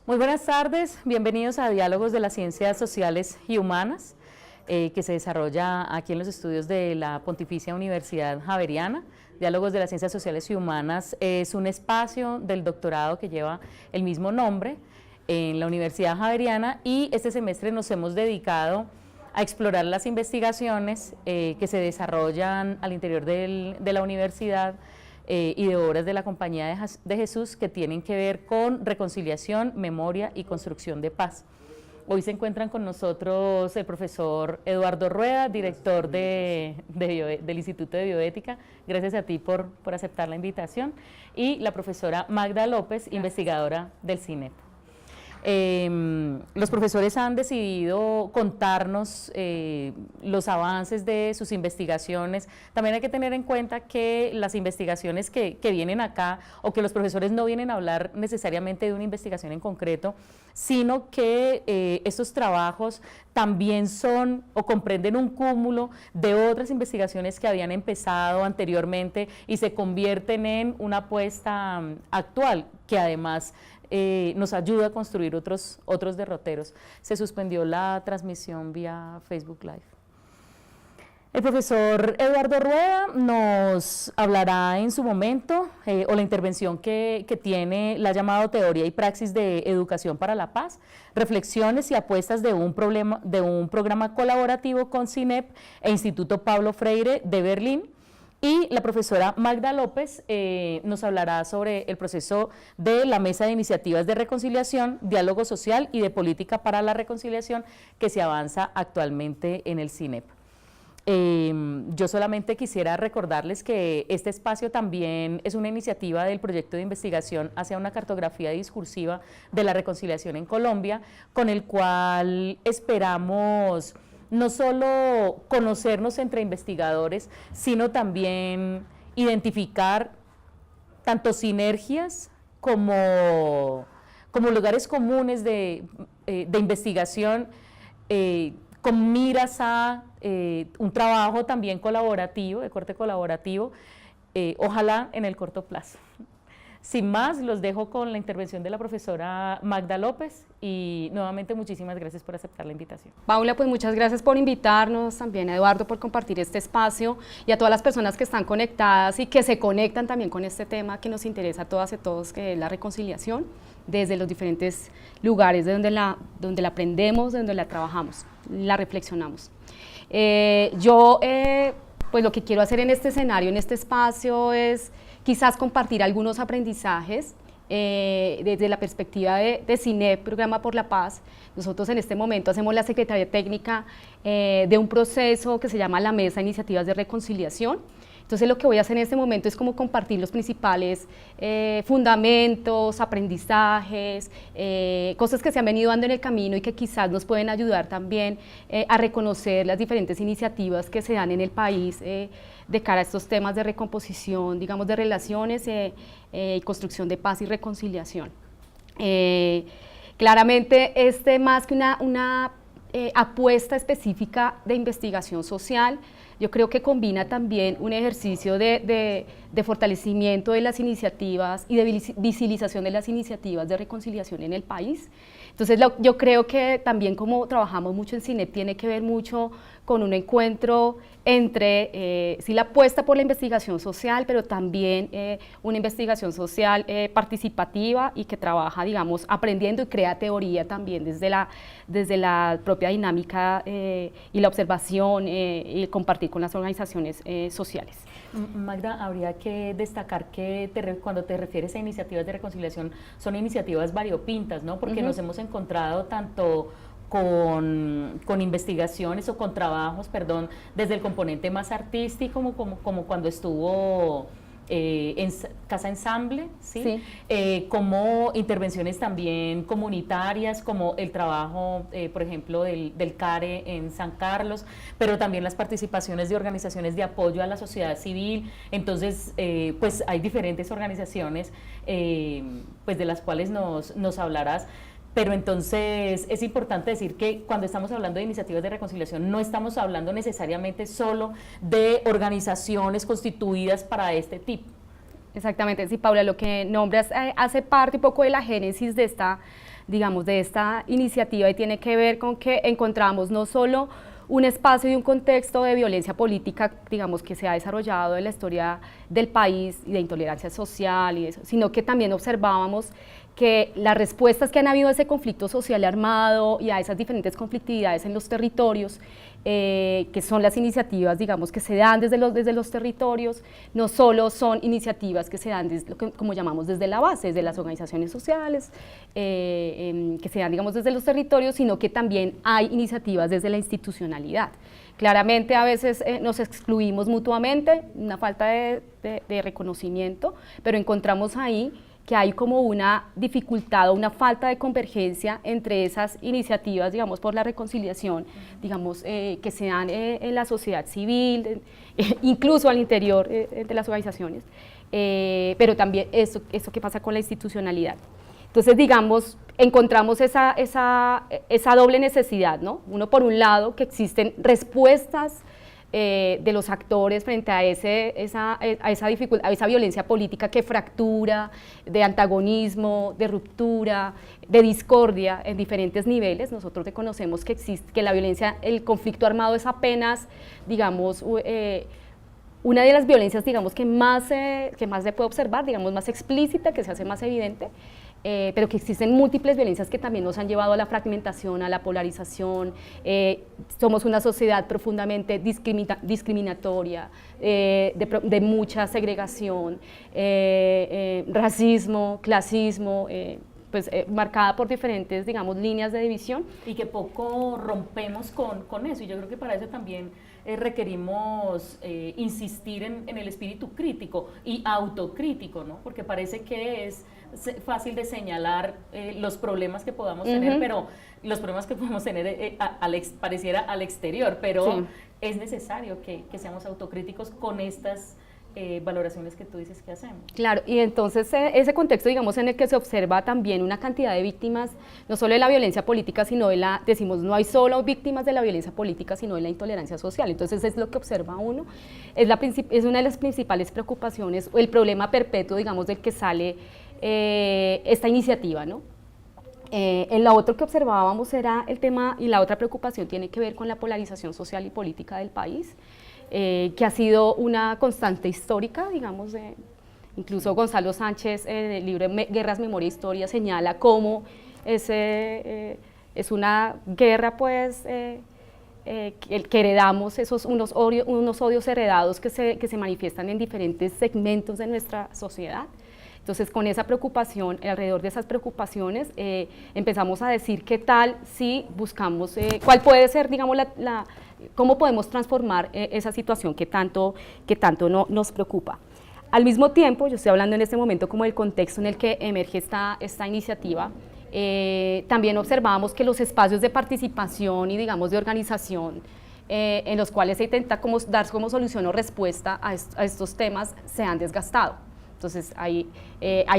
Muy buenas tardes, bienvenidos a Diálogos de las Ciencias Sociales y Humanas, que se desarrolla aquí en los estudios de la Pontificia Universidad Javeriana. Diálogos de las Ciencias Sociales y Humanas es un espacio del doctorado que lleva el mismo nombre en la Universidad Javeriana, y este semestre nos hemos dedicado a explorar las investigaciones que se desarrollan al interior de la universidad y de obras de la Compañía de Jesús que tienen que ver con reconciliación, memoria y construcción de paz. Hoy se encuentran con nosotros el profesor Eduardo Rueda, director del Instituto de Bioética. Gracias a ti por aceptar la invitación. Y la profesora Magda López, investigadora del CINEP. Los profesores han decidido contarnos los avances de sus investigaciones. También hay que tener en cuenta que las investigaciones que vienen acá, o que los profesores no vienen a hablar necesariamente de una investigación en concreto, sino que estos trabajos también son o comprenden un cúmulo de otras investigaciones que habían empezado anteriormente y se convierten en una apuesta actual, que además nos ayuda a construir otros derroteros. Se suspendió la transmisión vía Facebook Live. El profesor Eduardo Rueda nos hablará en su momento, o la intervención que tiene, la llamado Teoría y Praxis de Educación para la Paz, reflexiones y apuestas de un programa colaborativo con CINEP e Instituto Pablo Freire de Berlín. Y la profesora Magda López nos hablará sobre el proceso de la Mesa de Iniciativas de Reconciliación, Diálogo Social y de Política para la Reconciliación que se avanza actualmente en el CINEP. Yo solamente quisiera recordarles que este espacio también es una iniciativa del proyecto de investigación hacia una cartografía discursiva de la reconciliación en Colombia, con el cual esperamos no solo conocernos entre investigadores, sino también identificar tanto sinergias como lugares comunes de investigación con miras a un trabajo también colaborativo, de corte colaborativo, ojalá en el corto plazo. Sin más, los dejo con la intervención de la profesora Magda López y nuevamente muchísimas gracias por aceptar la invitación. Paula, pues muchas gracias por invitarnos, también a Eduardo por compartir este espacio y a todas las personas que están conectadas y que se conectan también con este tema que nos interesa a todas y todos, que es la reconciliación, desde los diferentes lugares de donde la aprendemos, de donde la trabajamos, la reflexionamos. Pues lo que quiero hacer en este escenario, en este espacio, es quizás compartir algunos aprendizajes desde la perspectiva de CINEP, Programa por la Paz. Nosotros en este momento hacemos la Secretaría Técnica de un proceso que se llama la Mesa de Iniciativas de Reconciliación. Entonces lo que voy a hacer en este momento es como compartir los principales fundamentos, aprendizajes, cosas que se han venido dando en el camino y que quizás nos pueden ayudar también a reconocer las diferentes iniciativas que se dan en el país de cara a estos temas de recomposición, digamos, de relaciones y construcción de paz y reconciliación. Claramente más que una apuesta específica de investigación social, yo creo que combina también un ejercicio de fortalecimiento de las iniciativas y de visibilización de las iniciativas de reconciliación en el país. Entonces yo creo que también, como trabajamos mucho en CINEP, tiene que ver mucho con un encuentro entre sí la apuesta por la investigación social, pero también una investigación social participativa y que trabaja, digamos, aprendiendo y crea teoría también desde la propia dinámica y la observación y el compartir con las organizaciones sociales. Magda, habría que destacar que cuando te refieres a iniciativas de reconciliación, son iniciativas variopintas, ¿no? Porque nos hemos encontrado tanto con investigaciones o con trabajos, perdón, desde el componente más artístico, como cuando estuvo en Casa Ensamble, ¿sí? Sí. Como intervenciones también comunitarias, como el trabajo, por ejemplo, del CARE en San Carlos, pero también las participaciones de organizaciones de apoyo a la sociedad civil. Entonces, pues hay diferentes organizaciones pues de las cuales nos hablarás. Pero entonces es importante decir que cuando estamos hablando de iniciativas de reconciliación no estamos hablando necesariamente solo de organizaciones constituidas para este tipo. Exactamente, sí, Paula, lo que nombras hace parte un poco de la génesis de esta, digamos, de esta iniciativa y tiene que ver con que encontramos no solo un espacio y un contexto de violencia política, digamos, que se ha desarrollado en la historia del país y de intolerancia social y eso, sino que también observábamos que las respuestas que han habido a ese conflicto social armado y a esas diferentes conflictividades en los territorios, que son las iniciativas, digamos, que se dan desde los territorios, no solo son iniciativas que se dan, desde lo que, como llamamos, desde la base, desde las organizaciones sociales, que se dan, digamos, desde los territorios, sino que también hay iniciativas desde la institucionalidad. Claramente a veces nos excluimos mutuamente, una falta de reconocimiento, pero encontramos ahí que hay como una dificultad o una falta de convergencia entre esas iniciativas, digamos, por la reconciliación, digamos, que se dan en la sociedad civil, incluso al interior de las organizaciones, pero también eso que pasa con la institucionalidad. Entonces, digamos, encontramos esa doble necesidad, ¿no? Uno, por un lado, que existen respuestas de los actores frente a esa dificultad, a esa violencia política que fractura, de antagonismo, de ruptura, de discordia en diferentes niveles. Nosotros reconocemos que existe, que la violencia, el conflicto armado es apenas, digamos, una de las violencias, digamos, que más se puede observar, digamos, más explícita, que se hace más evidente, pero que existen múltiples violencias que también nos han llevado a la fragmentación, a la polarización. Somos una sociedad profundamente discriminatoria, de mucha segregación, racismo, clasismo, pues, marcada por diferentes, digamos, líneas de división. Y que poco rompemos con eso, y yo creo que para eso también requerimos insistir en el espíritu crítico y autocrítico, ¿no? Porque parece que es fácil de señalar los problemas que podamos tener, pero los problemas que podemos tener pareciera al exterior, pero sí, es necesario que seamos autocríticos con estas valoraciones que tú dices que hacemos. Claro, y entonces ese contexto, digamos, en el que se observa también una cantidad de víctimas, no solo de la violencia política, sino de decimos, no hay solo víctimas de la violencia política, sino de la intolerancia social. Entonces es lo que observa uno, es una de las principales preocupaciones, o el problema perpetuo, digamos, del que sale esta iniciativa, ¿no? En lo otro que observábamos era el tema, y la otra preocupación tiene que ver con la polarización social y política del país, que ha sido una constante histórica, digamos, incluso Gonzalo Sánchez en el libro Guerras, Memoria e Historia señala cómo es una guerra, pues, que heredamos, unos odios heredados que se manifiestan en diferentes segmentos de nuestra sociedad. Entonces, con esa preocupación, alrededor de esas preocupaciones, empezamos a decir qué tal si buscamos, cuál puede ser, digamos, cómo podemos transformar esa situación que tanto nos preocupa. Al mismo tiempo, yo estoy hablando en este momento como del contexto en el que emerge esta iniciativa, también observamos que los espacios de participación y, digamos, de organización en los cuales se intenta dar como solución o respuesta a estos temas se han desgastado. Entonces hay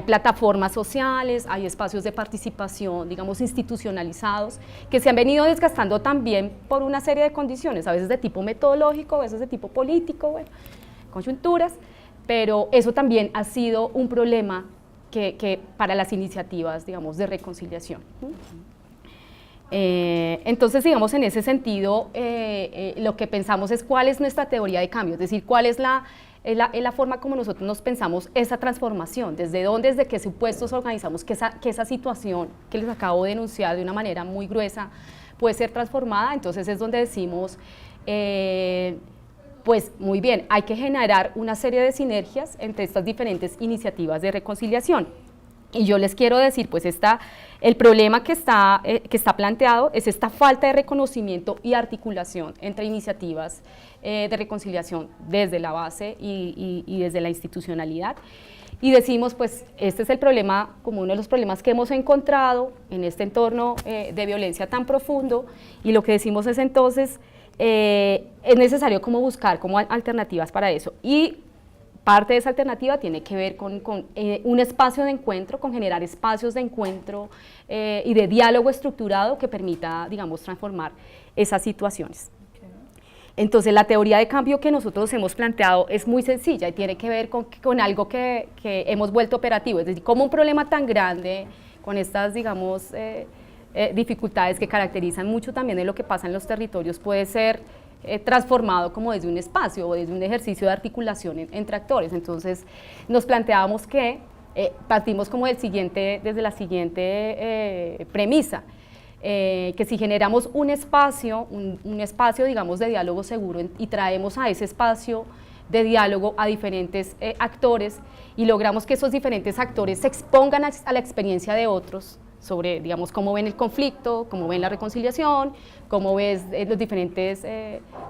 plataformas sociales, hay espacios de participación, digamos, institucionalizados, que se han venido desgastando también por una serie de condiciones, a veces de tipo metodológico, a veces de tipo político, bueno, coyunturas, pero eso también ha sido un problema que para las iniciativas, digamos, de reconciliación. Entonces, digamos, en ese sentido, lo que pensamos es cuál es nuestra teoría de cambio, es decir, cuál es la forma como nosotros nos pensamos esa transformación, desde qué supuestos organizamos que esa situación que les acabo de denunciar de una manera muy gruesa puede ser transformada. Entonces es donde decimos, pues muy bien, hay que generar una serie de sinergias entre estas diferentes iniciativas de reconciliación. Y yo les quiero decir, pues el problema que está planteado es esta falta de reconocimiento y articulación entre iniciativas de reconciliación desde la base y desde la institucionalidad. Y decimos, pues este es el problema, como uno de los problemas que hemos encontrado en este entorno de violencia tan profundo, y lo que decimos es entonces, es necesario como buscar como alternativas para eso. Y parte de esa alternativa tiene que ver con un espacio de encuentro, con generar espacios de encuentro y de diálogo estructurado que permita, digamos, transformar esas situaciones. Entonces, la teoría de cambio que nosotros hemos planteado es muy sencilla y tiene que ver con algo que hemos vuelto operativo, es decir, como un problema tan grande, con estas, digamos, dificultades que caracterizan mucho también de lo que pasa en los territorios, puede ser transformado como desde un espacio o desde un ejercicio de articulación entre actores. Entonces, nos planteábamos que partimos como desde la siguiente premisa, que si generamos un espacio, digamos, de diálogo seguro y traemos a ese espacio de diálogo a diferentes actores y logramos que esos diferentes actores se expongan a la experiencia de otros sobre, digamos, cómo ven el conflicto, cómo ven la reconciliación, cómo ves las diferentes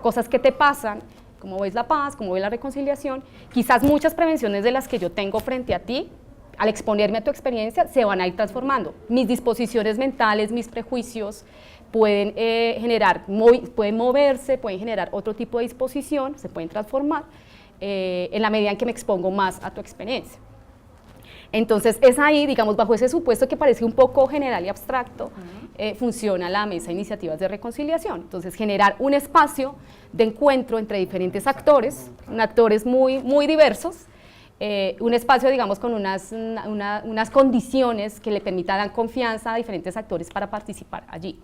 cosas que te pasan, cómo ves la paz, cómo ves la reconciliación, quizás muchas prevenciones de las que yo tengo frente a ti, al exponerme a tu experiencia, se van a ir transformando. Mis disposiciones mentales, mis prejuicios pueden pueden moverse, pueden generar otro tipo de disposición, se pueden transformar en la medida en que me expongo más a tu experiencia. Entonces es ahí, digamos, bajo ese supuesto que parece un poco general y abstracto, funciona la mesa de iniciativas de reconciliación. Entonces generar un espacio de encuentro entre diferentes actores muy, muy diversos, un espacio, digamos, con unas condiciones que le permitan dar confianza a diferentes actores para participar allí.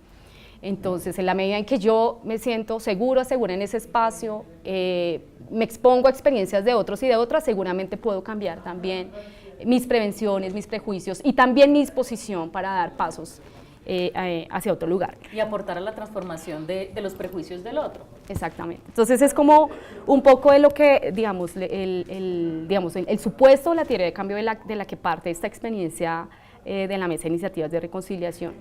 Entonces, en la medida en que yo me siento segura en ese espacio, me expongo a experiencias de otros y de otras, seguramente puedo cambiar también mis prevenciones, mis prejuicios y también mi disposición para dar pasos hacia otro lugar. Y aportar a la transformación de los prejuicios del otro. Exactamente. Entonces es como un poco de lo que, digamos, el supuesto, la teoría de cambio de la que parte esta experiencia de la mesa de iniciativas de reconciliación.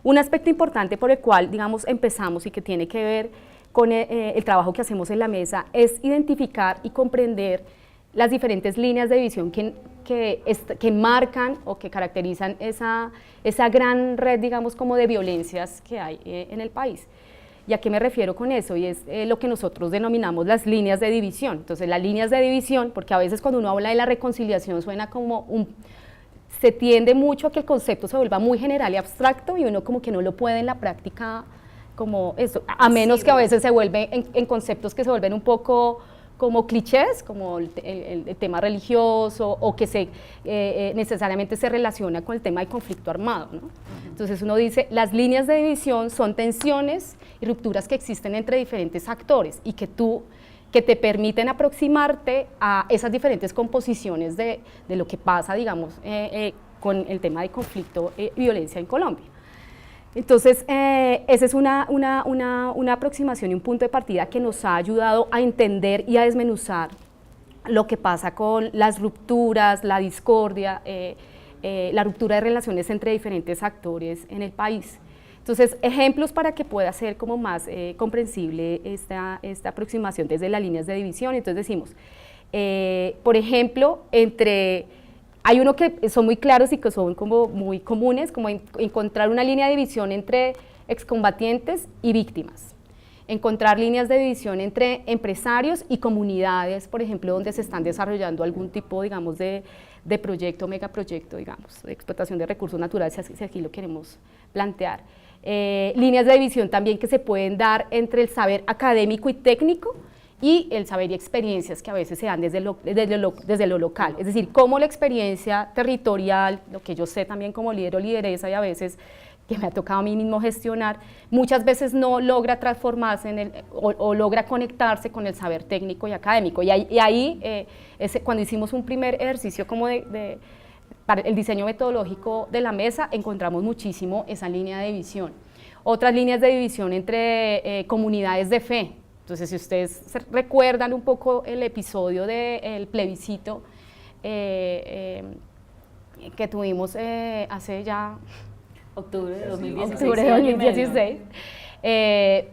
Un aspecto importante por el cual, digamos, empezamos y que tiene que ver con el trabajo que hacemos en la mesa es identificar y comprender las diferentes líneas de división que marcan o que caracterizan esa gran red, digamos, como de violencias que hay en el país. ¿Y a qué me refiero con eso? Y es lo que nosotros denominamos las líneas de división. Entonces, las líneas de división, porque a veces cuando uno habla de la reconciliación suena como se tiende mucho a que el concepto se vuelva muy general y abstracto y uno como que no lo puede en la práctica como eso, a menos que a veces se vuelve en conceptos que se vuelven un poco como clichés, como el tema religioso o que necesariamente se relaciona con el tema del conflicto armado, ¿no? Entonces uno dice, las líneas de división son tensiones y rupturas que existen entre diferentes actores y que te permiten aproximarte a esas diferentes composiciones de lo que pasa, digamos, con el tema de conflicto y violencia en Colombia. Entonces, esa es una aproximación y un punto de partida que nos ha ayudado a entender y a desmenuzar lo que pasa con las rupturas, la discordia, la ruptura de relaciones entre diferentes actores en el país. Entonces, ejemplos para que pueda ser como más comprensible esta aproximación desde las líneas de división. Entonces decimos, por ejemplo, hay uno que son muy claros y que son como muy comunes, como encontrar una línea de división entre excombatientes y víctimas. Encontrar líneas de división entre empresarios y comunidades, por ejemplo, donde se están desarrollando algún tipo, digamos, de proyecto, megaproyecto, digamos, de explotación de recursos naturales, si aquí lo queremos plantear. Líneas de división también que se pueden dar entre el saber académico y técnico y el saber y experiencias que a veces se dan desde lo local, es decir, cómo la experiencia territorial, lo que yo sé también como líder o lideresa y a veces que me ha tocado a mí mismo gestionar, muchas veces no logra transformarse o logra conectarse con el saber técnico y académico. Y ahí cuando hicimos un primer ejercicio como para el diseño metodológico de la mesa, encontramos muchísimo esa línea de división. Otras líneas de división entre comunidades de fe. Entonces, si ustedes recuerdan un poco el episodio del plebiscito que tuvimos hace ya... Octubre de 2016. Octubre de 2016.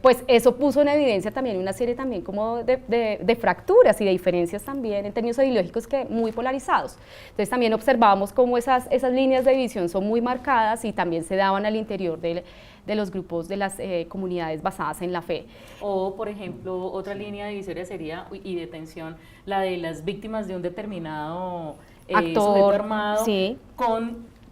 Pues eso puso en evidencia también una serie también como de fracturas y de diferencias también en términos ideológicos muy polarizados. Entonces también observábamos cómo esas líneas de división son muy marcadas y también se daban al interior de los grupos de las comunidades basadas en la fe. O, por ejemplo, otra línea divisoria sería, y de tensión, la de las víctimas de un determinado sujeto armado, sí,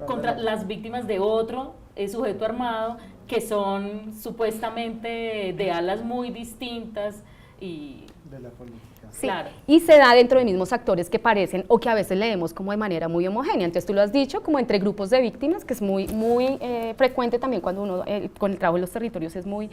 contra las víctimas de otro sujeto armado que son supuestamente de alas muy distintas y de la política. Sí, claro. y se da dentro de mismos actores que parecen o que a veces leemos como de manera muy homogénea. Entonces tú lo has dicho, como entre grupos de víctimas, que es muy frecuente también cuando uno, con el trabajo en los territorios es muy,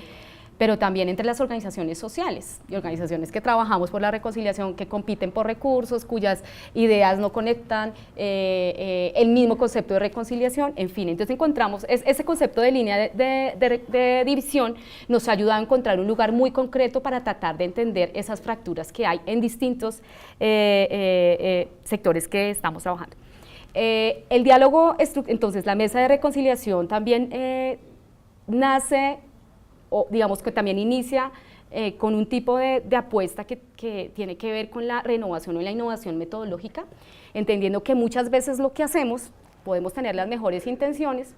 pero también entre las organizaciones sociales y organizaciones que trabajamos por la reconciliación, que compiten por recursos, cuyas ideas no conectan el mismo concepto de reconciliación, en fin. Entonces encontramos, ese concepto de línea de división nos ayuda a encontrar un lugar muy concreto para tratar de entender esas fracturas que hay en distintos sectores que estamos trabajando. El diálogo, entonces la mesa de reconciliación también nace, o digamos que también inicia con un tipo de apuesta que tiene que ver con la renovación o la innovación metodológica, entendiendo que muchas veces lo que hacemos, podemos tener las mejores intenciones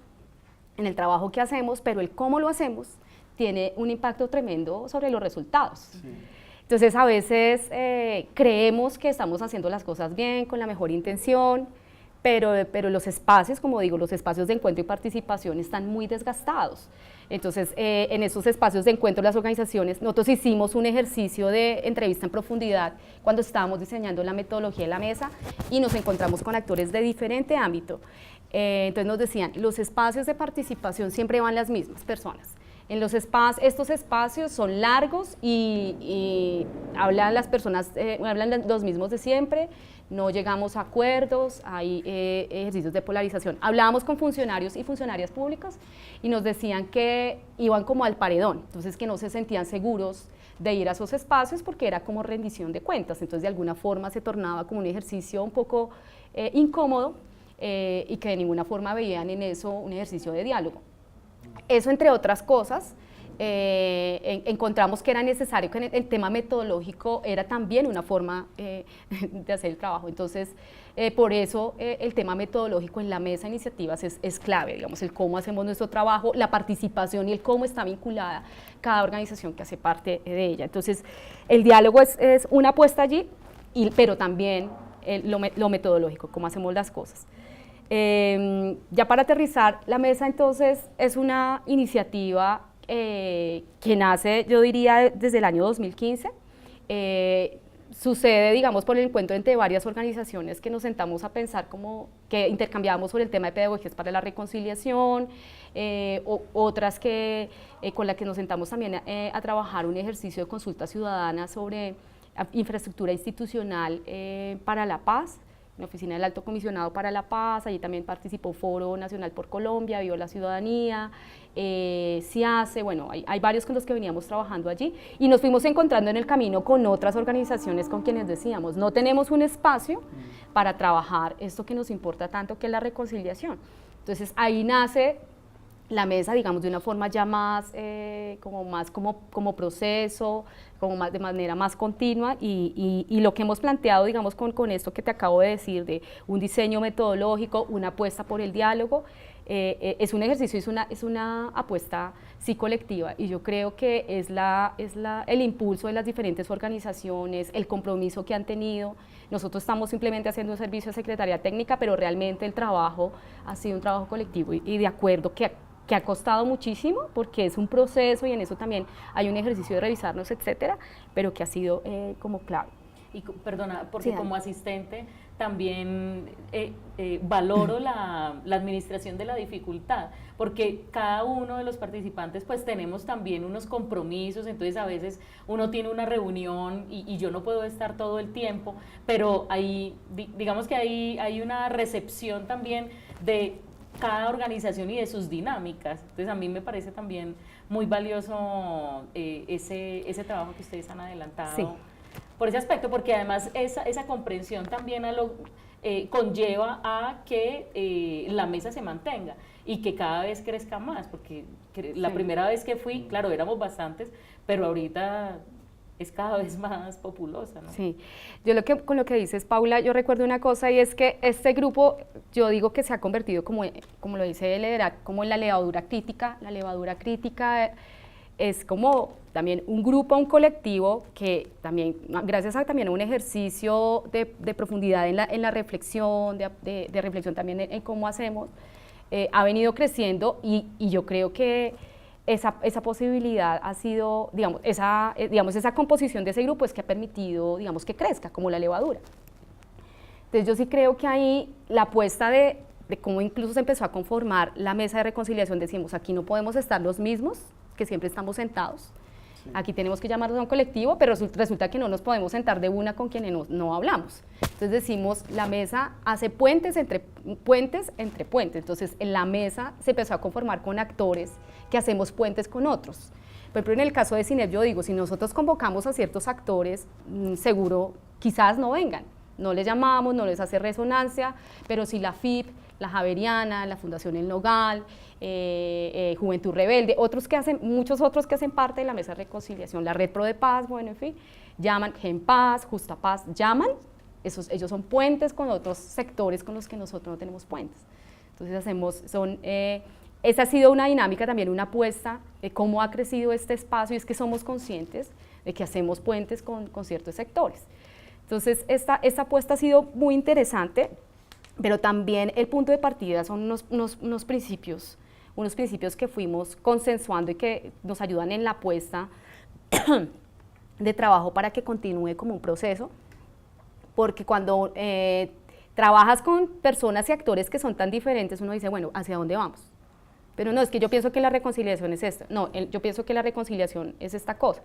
en el trabajo que hacemos, pero el cómo lo hacemos tiene un impacto tremendo sobre los resultados. Sí. Entonces a veces creemos que estamos haciendo las cosas bien, con la mejor intención, pero los espacios, como digo, los espacios de encuentro y participación están muy desgastados. Entonces, en esos espacios de encuentro, las organizaciones, nosotros hicimos un ejercicio de entrevista en profundidad cuando estábamos diseñando la metodología de la mesa y nos encontramos con actores de diferente ámbito. Entonces nos decían, los espacios de participación siempre van las mismas personas. Estos espacios son largos y hablan las personas, hablan los mismos de siempre, no llegamos a acuerdos, hay ejercicios de polarización. Hablábamos con funcionarios y funcionarias públicas y nos decían que iban como al paredón, entonces que no se sentían seguros de ir a esos espacios porque era como rendición de cuentas, entonces de alguna forma se tornaba como un ejercicio un poco incómodo y que de ninguna forma veían en eso un ejercicio de diálogo. Eso, entre otras cosas, encontramos que era necesario, que el tema metodológico era también una forma de hacer el trabajo. Entonces, por eso el tema metodológico en la mesa de iniciativas es clave, digamos, el cómo hacemos nuestro trabajo, la participación y el cómo está vinculada cada organización que hace parte de ella. Entonces, el diálogo es una apuesta allí, pero también lo metodológico, cómo hacemos las cosas. Ya para aterrizar, la mesa entonces es una iniciativa que nace, yo diría, desde el año 2015. Sucede, digamos, por el encuentro entre varias organizaciones que nos sentamos a pensar como que intercambiábamos sobre el tema de pedagogías para la reconciliación, otras con las que nos sentamos también a trabajar un ejercicio de consulta ciudadana sobre infraestructura institucional para la paz, la Oficina del Alto Comisionado para la Paz. Allí también participó Foro Nacional por Colombia, Vio la Ciudadanía, CIACE, bueno, hay varios con los que veníamos trabajando allí y nos fuimos encontrando en el camino con otras organizaciones con quienes decíamos, no tenemos un espacio para trabajar esto que nos importa tanto, que es la reconciliación. Entonces ahí nace la mesa, digamos, de una forma ya más como proceso, de manera más continua y lo que hemos planteado, digamos, con esto que te acabo de decir, de un diseño metodológico, una apuesta por el diálogo, es un ejercicio, es una apuesta sí colectiva y yo creo que es el impulso de las diferentes organizaciones, el compromiso que han tenido. Nosotros estamos simplemente haciendo un servicio de Secretaría Técnica, pero realmente el trabajo ha sido un trabajo colectivo y de acuerdo que ha costado muchísimo porque es un proceso y en eso también hay un ejercicio de revisarnos, etcétera, pero que ha sido como clave. Y perdona, porque sí, como asistente también valoro la administración de la dificultad, porque cada uno de los participantes pues tenemos también unos compromisos, entonces a veces uno tiene una reunión y yo no puedo estar todo el tiempo, pero ahí, digamos que hay una recepción también de cada organización y de sus dinámicas. Entonces a mí me parece también muy valioso ese trabajo que ustedes han adelantado. Sí. Por ese aspecto, porque además esa comprensión también conlleva a que la mesa se mantenga y que cada vez crezca más, porque la primera vez que fui, claro, éramos bastantes, pero ahorita es cada vez más populosa, ¿no? Sí, con lo que dices, Paula, yo recuerdo una cosa y es que este grupo, yo digo que se ha convertido, como lo dice Lederach, como en la levadura crítica. La levadura crítica es como también un grupo, un colectivo que también, gracias a también a un ejercicio de profundidad en la reflexión, de reflexión también en cómo hacemos, ha venido creciendo y yo creo que esa posibilidad ha sido, digamos, esa composición de ese grupo es que ha permitido, digamos, que crezca, como la levadura. Entonces yo sí creo que ahí la apuesta de cómo incluso se empezó a conformar la mesa de reconciliación, decimos, aquí no podemos estar los mismos, que siempre estamos sentados, sí. Aquí tenemos que llamarnos a un colectivo, pero resulta que no nos podemos sentar de una con quienes no hablamos. Entonces decimos, la mesa hace puentes entre puentes, entonces en la mesa se empezó a conformar con actores que hacemos puentes con otros. Por ejemplo, en el caso de CINEP yo digo, si nosotros convocamos a ciertos actores, seguro quizás no vengan, no les llamamos, no les hace resonancia, pero si la FIP, la Javeriana, la Fundación El Nogal, Juventud Rebelde, muchos otros que hacen parte de la mesa de reconciliación, la Red Pro de Paz, bueno, en fin, llaman, Gen Paz, Justa Paz, llaman, ellos son puentes con otros sectores con los que nosotros no tenemos puentes. Entonces esa ha sido una dinámica también, una apuesta de cómo ha crecido este espacio, y es que somos conscientes de que hacemos puentes con ciertos sectores. Entonces, esta apuesta ha sido muy interesante, pero también el punto de partida son unos principios que fuimos consensuando y que nos ayudan en la apuesta de trabajo para que continúe como un proceso, porque cuando trabajas con personas y actores que son tan diferentes, uno dice, bueno, ¿hacia dónde vamos? Pero no, es que yo pienso que la reconciliación es esta, no, yo pienso que la reconciliación es esta cosa.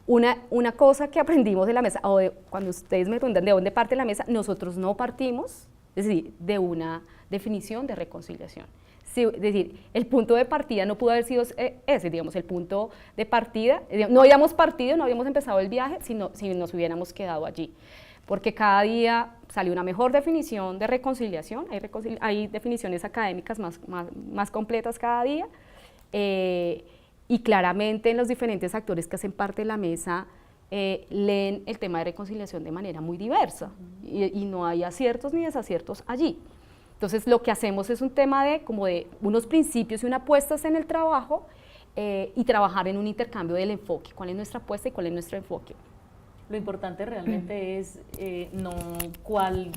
Una cosa que aprendimos de la mesa, cuando ustedes me preguntan de dónde parte la mesa, nosotros no partimos, es decir, de una definición de reconciliación. Sí, es decir, el punto de partida no pudo haber sido ese, digamos, el punto de partida, no habíamos partido, no habíamos empezado el viaje, sino si nos hubiéramos quedado allí. Porque cada día salió una mejor definición de reconciliación, hay definiciones académicas más completas cada día, y claramente en los diferentes actores que hacen parte de la mesa leen el tema de reconciliación de manera muy diversa, y no hay aciertos ni desaciertos allí. Entonces lo que hacemos es un tema de unos principios y unas apuestas en el trabajo, y trabajar en un intercambio del enfoque, cuál es nuestra apuesta y cuál es nuestro enfoque. Lo importante realmente es no cuál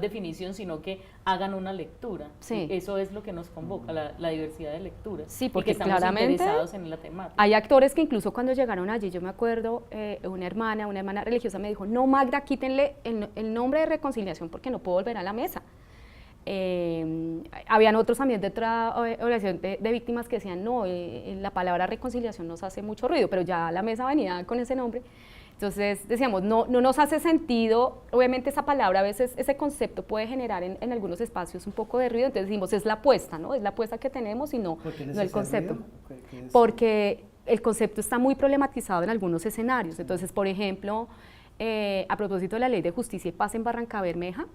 definición, sino que hagan una lectura. Sí. Eso es lo que nos convoca, la diversidad de lecturas. Sí, porque y que estamos claramente interesados en la temática. Hay actores que incluso cuando llegaron allí, yo me acuerdo, una hermana religiosa me dijo, no, Magda, quítenle el nombre de reconciliación porque no puedo volver a la mesa. Habían otros también de otra organización de víctimas que decían, no, la palabra reconciliación nos hace mucho ruido, pero ya la mesa venía con ese nombre. Entonces decíamos, no nos hace sentido, obviamente esa palabra, a veces ese concepto puede generar en algunos espacios un poco de ruido, entonces decimos, es la apuesta, ¿no? Es la apuesta que tenemos y no el concepto. Porque el concepto está muy problematizado en algunos escenarios. Entonces, por ejemplo, a propósito de la Ley de Justicia y Paz en Barrancabermeja,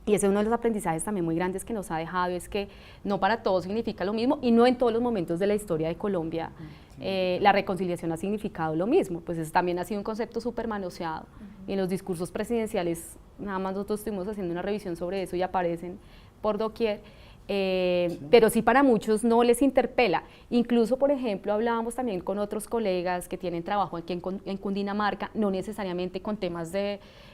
y ese es uno de los aprendizajes también muy grandes que nos ha dejado, es que no para todos significa lo mismo, y no en todos los momentos de la historia de Colombia la reconciliación ha significado lo mismo, pues eso también ha sido un concepto súper manoseado, y en los discursos presidenciales, nada más nosotros estuvimos haciendo una revisión sobre eso y aparecen por doquier, pero sí para muchos no les interpela. Incluso, por ejemplo, hablábamos también con otros colegas que tienen trabajo aquí en Cundinamarca, no necesariamente con temas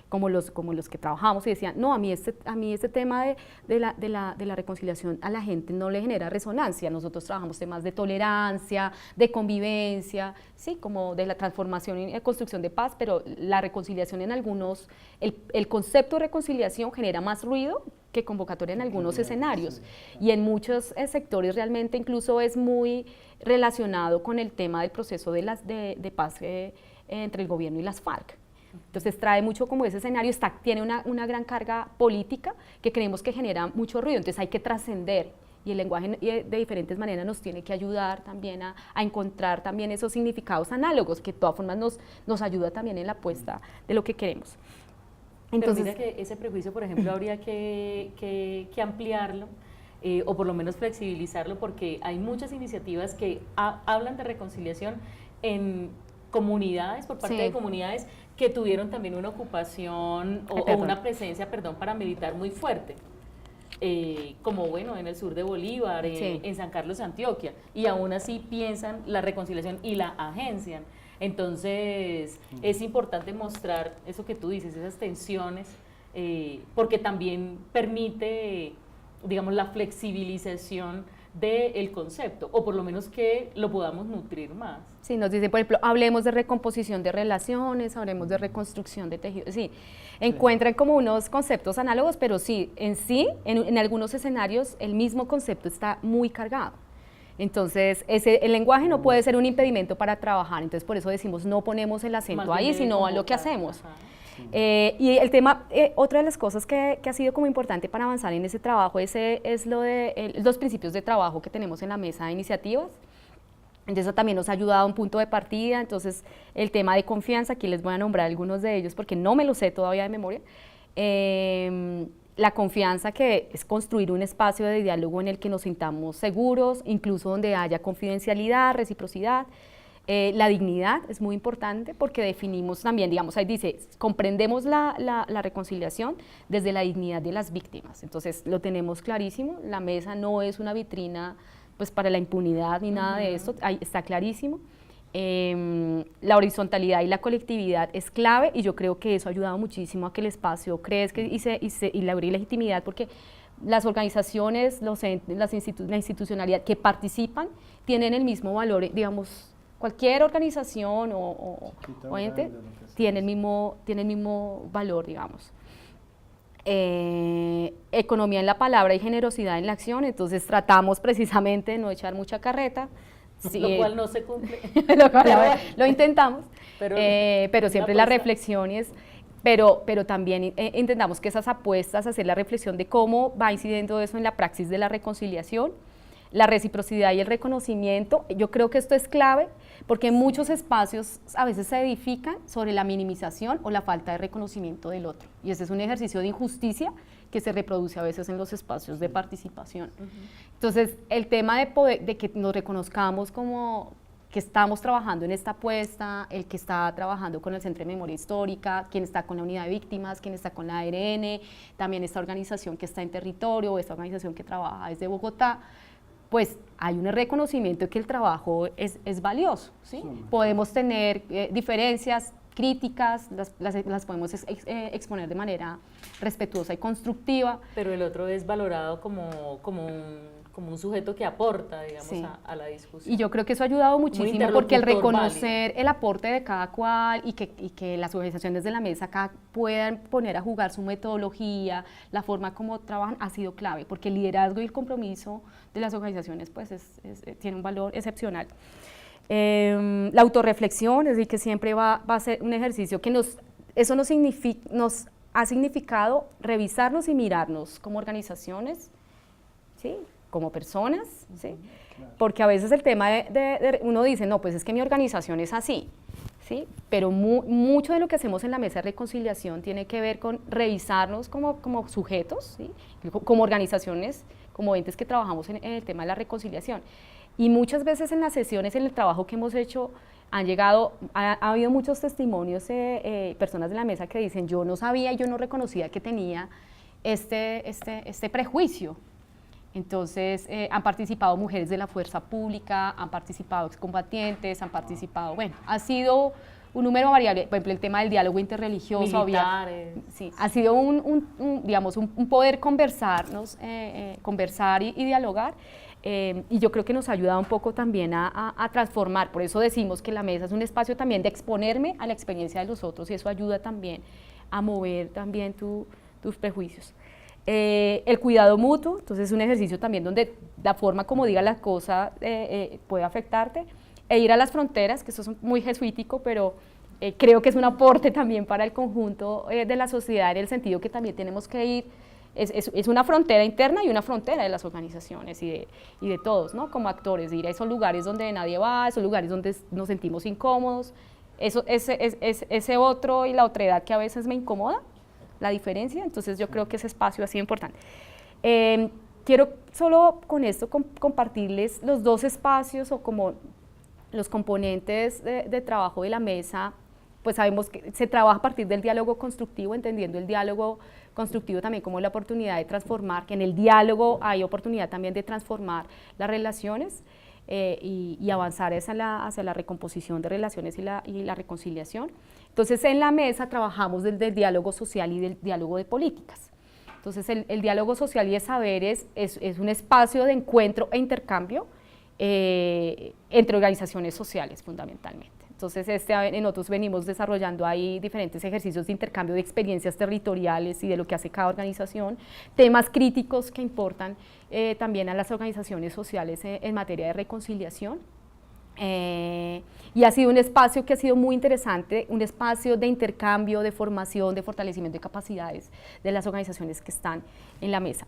como los que trabajamos, y decían, no, a mí este tema de la reconciliación a la gente no le genera resonancia. Nosotros trabajamos temas de tolerancia, de convivencia, sí, como de la transformación y construcción de paz, pero la reconciliación en algunos, el concepto de reconciliación genera más ruido que convocatoria en algunos escenarios, y en muchos sectores realmente incluso es muy relacionado con el tema del proceso de paz entre el gobierno y las FARC. Entonces trae mucho como ese escenario, tiene una gran carga política que creemos que genera mucho ruido, entonces hay que trascender, y el lenguaje de diferentes maneras nos tiene que ayudar también a encontrar también esos significados análogos, que de todas formas nos ayuda también en la apuesta de lo que queremos. Entonces, pero mira que ese prejuicio, por ejemplo, habría que ampliarlo, o por lo menos flexibilizarlo, porque hay muchas iniciativas que hablan de reconciliación en comunidades, por parte de comunidades que tuvieron también una ocupación o una presencia, paramilitar muy fuerte, como bueno, en el sur de Bolívar, en San Carlos, Antioquia, y aún así piensan la reconciliación y la agencian. Entonces es importante mostrar eso que tú dices, esas tensiones, porque también permite, digamos, la flexibilización del concepto, o por lo menos que lo podamos nutrir más. Sí, nos dice, por ejemplo, hablemos de recomposición de relaciones, hablemos de reconstrucción de tejidos, sí, encuentran como unos conceptos análogos, pero sí, en algunos escenarios el mismo concepto está muy cargado. Entonces, el lenguaje no puede ser un impedimento para trabajar, entonces por eso decimos, no ponemos el acento ahí, sino en lo que hacemos. Y el tema, otra de las cosas que ha sido como importante para avanzar en ese trabajo es lo de los principios de trabajo que tenemos en la mesa de iniciativas. Entonces eso también nos ha ayudado a un punto de partida. Entonces el tema de confianza, aquí les voy a nombrar algunos de ellos porque no me los sé todavía de memoria. La confianza, que es construir un espacio de diálogo en el que nos sintamos seguros, incluso donde haya confidencialidad, reciprocidad. La dignidad es muy importante porque definimos también, digamos, ahí dice, comprendemos la reconciliación desde la dignidad de las víctimas. Entonces lo tenemos clarísimo, la mesa no es una vitrina pues para la impunidad ni nada de esto, ahí está clarísimo. La horizontalidad y la colectividad es clave y yo creo que eso ha ayudado muchísimo a que el espacio crezca y logre legitimidad, porque las organizaciones, la institucionalidad que participan tienen el mismo valor, digamos, cualquier organización o ente tiene el mismo valor, digamos. Economía en la palabra y generosidad en la acción, entonces tratamos precisamente de no echar mucha carreta. Sí, lo cual no se cumple. Lo intentamos, pero siempre la reflexión es, pero también intentamos que esas apuestas, hacer la reflexión de cómo va incidiendo eso en la praxis de la reconciliación, la reciprocidad y el reconocimiento. Yo creo que esto es clave porque muchos espacios a veces se edifican sobre la minimización o la falta de reconocimiento del otro, y ese es un ejercicio de injusticia que se reproduce a veces en los espacios de participación. Entonces, el tema de que nos reconozcamos como que estamos trabajando en esta apuesta, el que está trabajando con el Centro de Memoria Histórica, quien está con la Unidad de Víctimas, quien está con la ARN, también esta organización que está en territorio, esta organización que trabaja desde Bogotá, pues hay un reconocimiento de que el trabajo es valioso, ¿sí? Podemos tener diferencias, críticas, las podemos exponer de manera respetuosa y constructiva. Pero el otro es valorado como un sujeto que aporta, digamos, sí, a la discusión. Y yo creo que eso ha ayudado muchísimo porque el reconocer el aporte de cada cual y que las organizaciones de la mesa acá puedan poner a jugar su metodología, la forma como trabajan, ha sido clave, porque el liderazgo y el compromiso de las organizaciones pues tiene un valor excepcional. La autorreflexión, es decir, que siempre va a ser un ejercicio que nos ha significado revisarnos y mirarnos como organizaciones, ¿sí? Como personas, ¿sí? Claro. Porque a veces el tema uno dice, no, pues es que mi organización es así, ¿sí? Pero mucho de lo que hacemos en la mesa de reconciliación tiene que ver con revisarnos como sujetos, ¿sí? Como organizaciones, como entes que trabajamos en el tema de la reconciliación. Y muchas veces en las sesiones, en el trabajo que hemos hecho, ha habido muchos testimonios, personas de la mesa que dicen, yo no sabía, yo no reconocía que tenía este prejuicio. Entonces, han participado mujeres de la fuerza pública, han participado excombatientes, han participado, bueno, ha sido un número variable, por ejemplo, el tema del diálogo interreligioso. Militares. Sí, ha sido un poder conversarnos, conversar y dialogar, y yo creo que nos ha ayudado un poco también a transformar, por eso decimos que la mesa es un espacio también de exponerme a la experiencia de los otros, y eso ayuda también a mover también tus prejuicios. El cuidado mutuo, entonces es un ejercicio también donde la forma como diga la cosa puede afectarte, e ir a las fronteras, que eso es muy jesuítico, pero creo que es un aporte también para el conjunto de la sociedad, en el sentido que también tenemos que ir, es una frontera interna y una frontera de las organizaciones y de todos, ¿no? Como actores, de ir a esos lugares donde nadie va, esos lugares donde nos sentimos incómodos, ese otro y la otredad que a veces me incomoda, la diferencia, entonces yo creo que ese espacio ha sido importante. Quiero solo con esto compartirles los dos espacios o como los componentes de trabajo de la mesa. Pues sabemos que se trabaja a partir del diálogo constructivo, entendiendo el diálogo constructivo también como la oportunidad de transformar, que en el diálogo hay oportunidad también de transformar las relaciones y avanzar hacia la recomposición de relaciones y la reconciliación. Entonces, en la mesa trabajamos desde el diálogo social y del diálogo de políticas. Entonces el diálogo social y de saberes es un espacio de encuentro e intercambio entre organizaciones sociales fundamentalmente. Entonces nosotros venimos desarrollando ahí diferentes ejercicios de intercambio de experiencias territoriales y de lo que hace cada organización, temas críticos que importan también a las organizaciones sociales en materia de reconciliación. Y ha sido un espacio que ha sido muy interesante, un espacio de intercambio, de formación, de fortalecimiento de capacidades de las organizaciones que están en la mesa.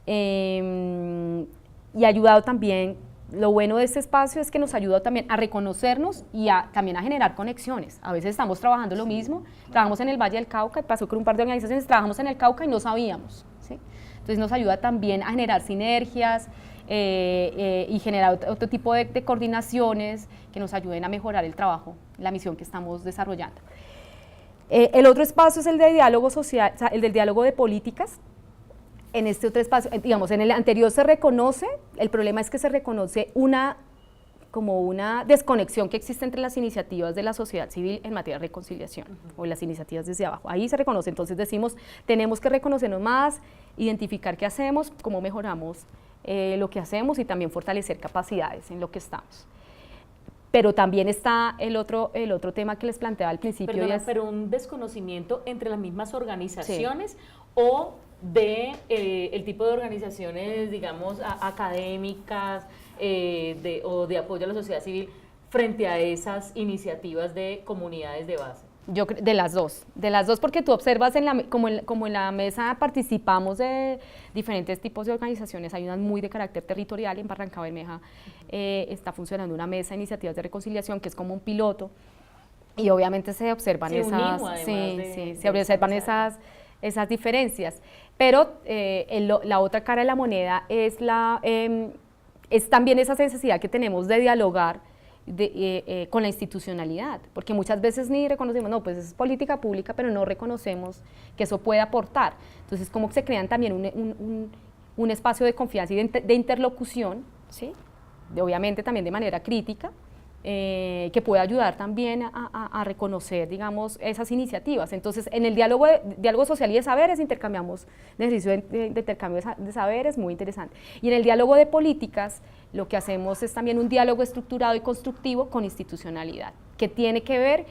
Y ha ayudado también, lo bueno de este espacio es que nos ayuda también a reconocernos y también a generar conexiones. A veces estamos trabajando lo mismo, trabajamos en el Valle del Cauca, pasó con un par de organizaciones, trabajamos en el Cauca y no sabíamos, ¿sí? Entonces nos ayuda también a generar sinergias, y generar otro tipo de coordinaciones que nos ayuden a mejorar el trabajo, la misión que estamos desarrollando. El otro espacio es el de diálogo social, o sea, el del diálogo de políticas. En este otro espacio, digamos, en el anterior se reconoce, el problema es que se reconoce como una desconexión que existe entre las iniciativas de la sociedad civil en materia de reconciliación, o las iniciativas desde abajo. Ahí se reconoce, entonces decimos, tenemos que reconocernos más, identificar qué hacemos, cómo mejoramos lo que hacemos y también fortalecer capacidades en lo que estamos. Pero también está el otro tema que les planteaba al principio. Perdona, pero un desconocimiento entre las mismas organizaciones, sí, o de el tipo de organizaciones, digamos, académicas o de apoyo a la sociedad civil frente a esas iniciativas de comunidades de base. Yo creo de las dos porque tú observas como en la mesa participamos de diferentes tipos de organizaciones, hay unas muy de carácter territorial, en Barranca Bermeja está funcionando una mesa de iniciativas de reconciliación que es como un piloto y obviamente se observan esas diferencias, pero la otra cara de la moneda es también esa necesidad que tenemos de dialogar con la institucionalidad, porque muchas veces ni reconocemos, no, pues es política pública, pero no reconocemos que eso puede aportar. Entonces, como se crean también un espacio de confianza y de interlocución, ¿sí? Obviamente también de manera crítica, que puede ayudar también a reconocer, digamos, esas iniciativas. Entonces, en el diálogo social y de saberes intercambiamos, ejercicio de intercambio de saberes, muy interesante. Y en el diálogo de políticas, lo que hacemos es también un diálogo estructurado y constructivo con institucionalidad, que tiene que ver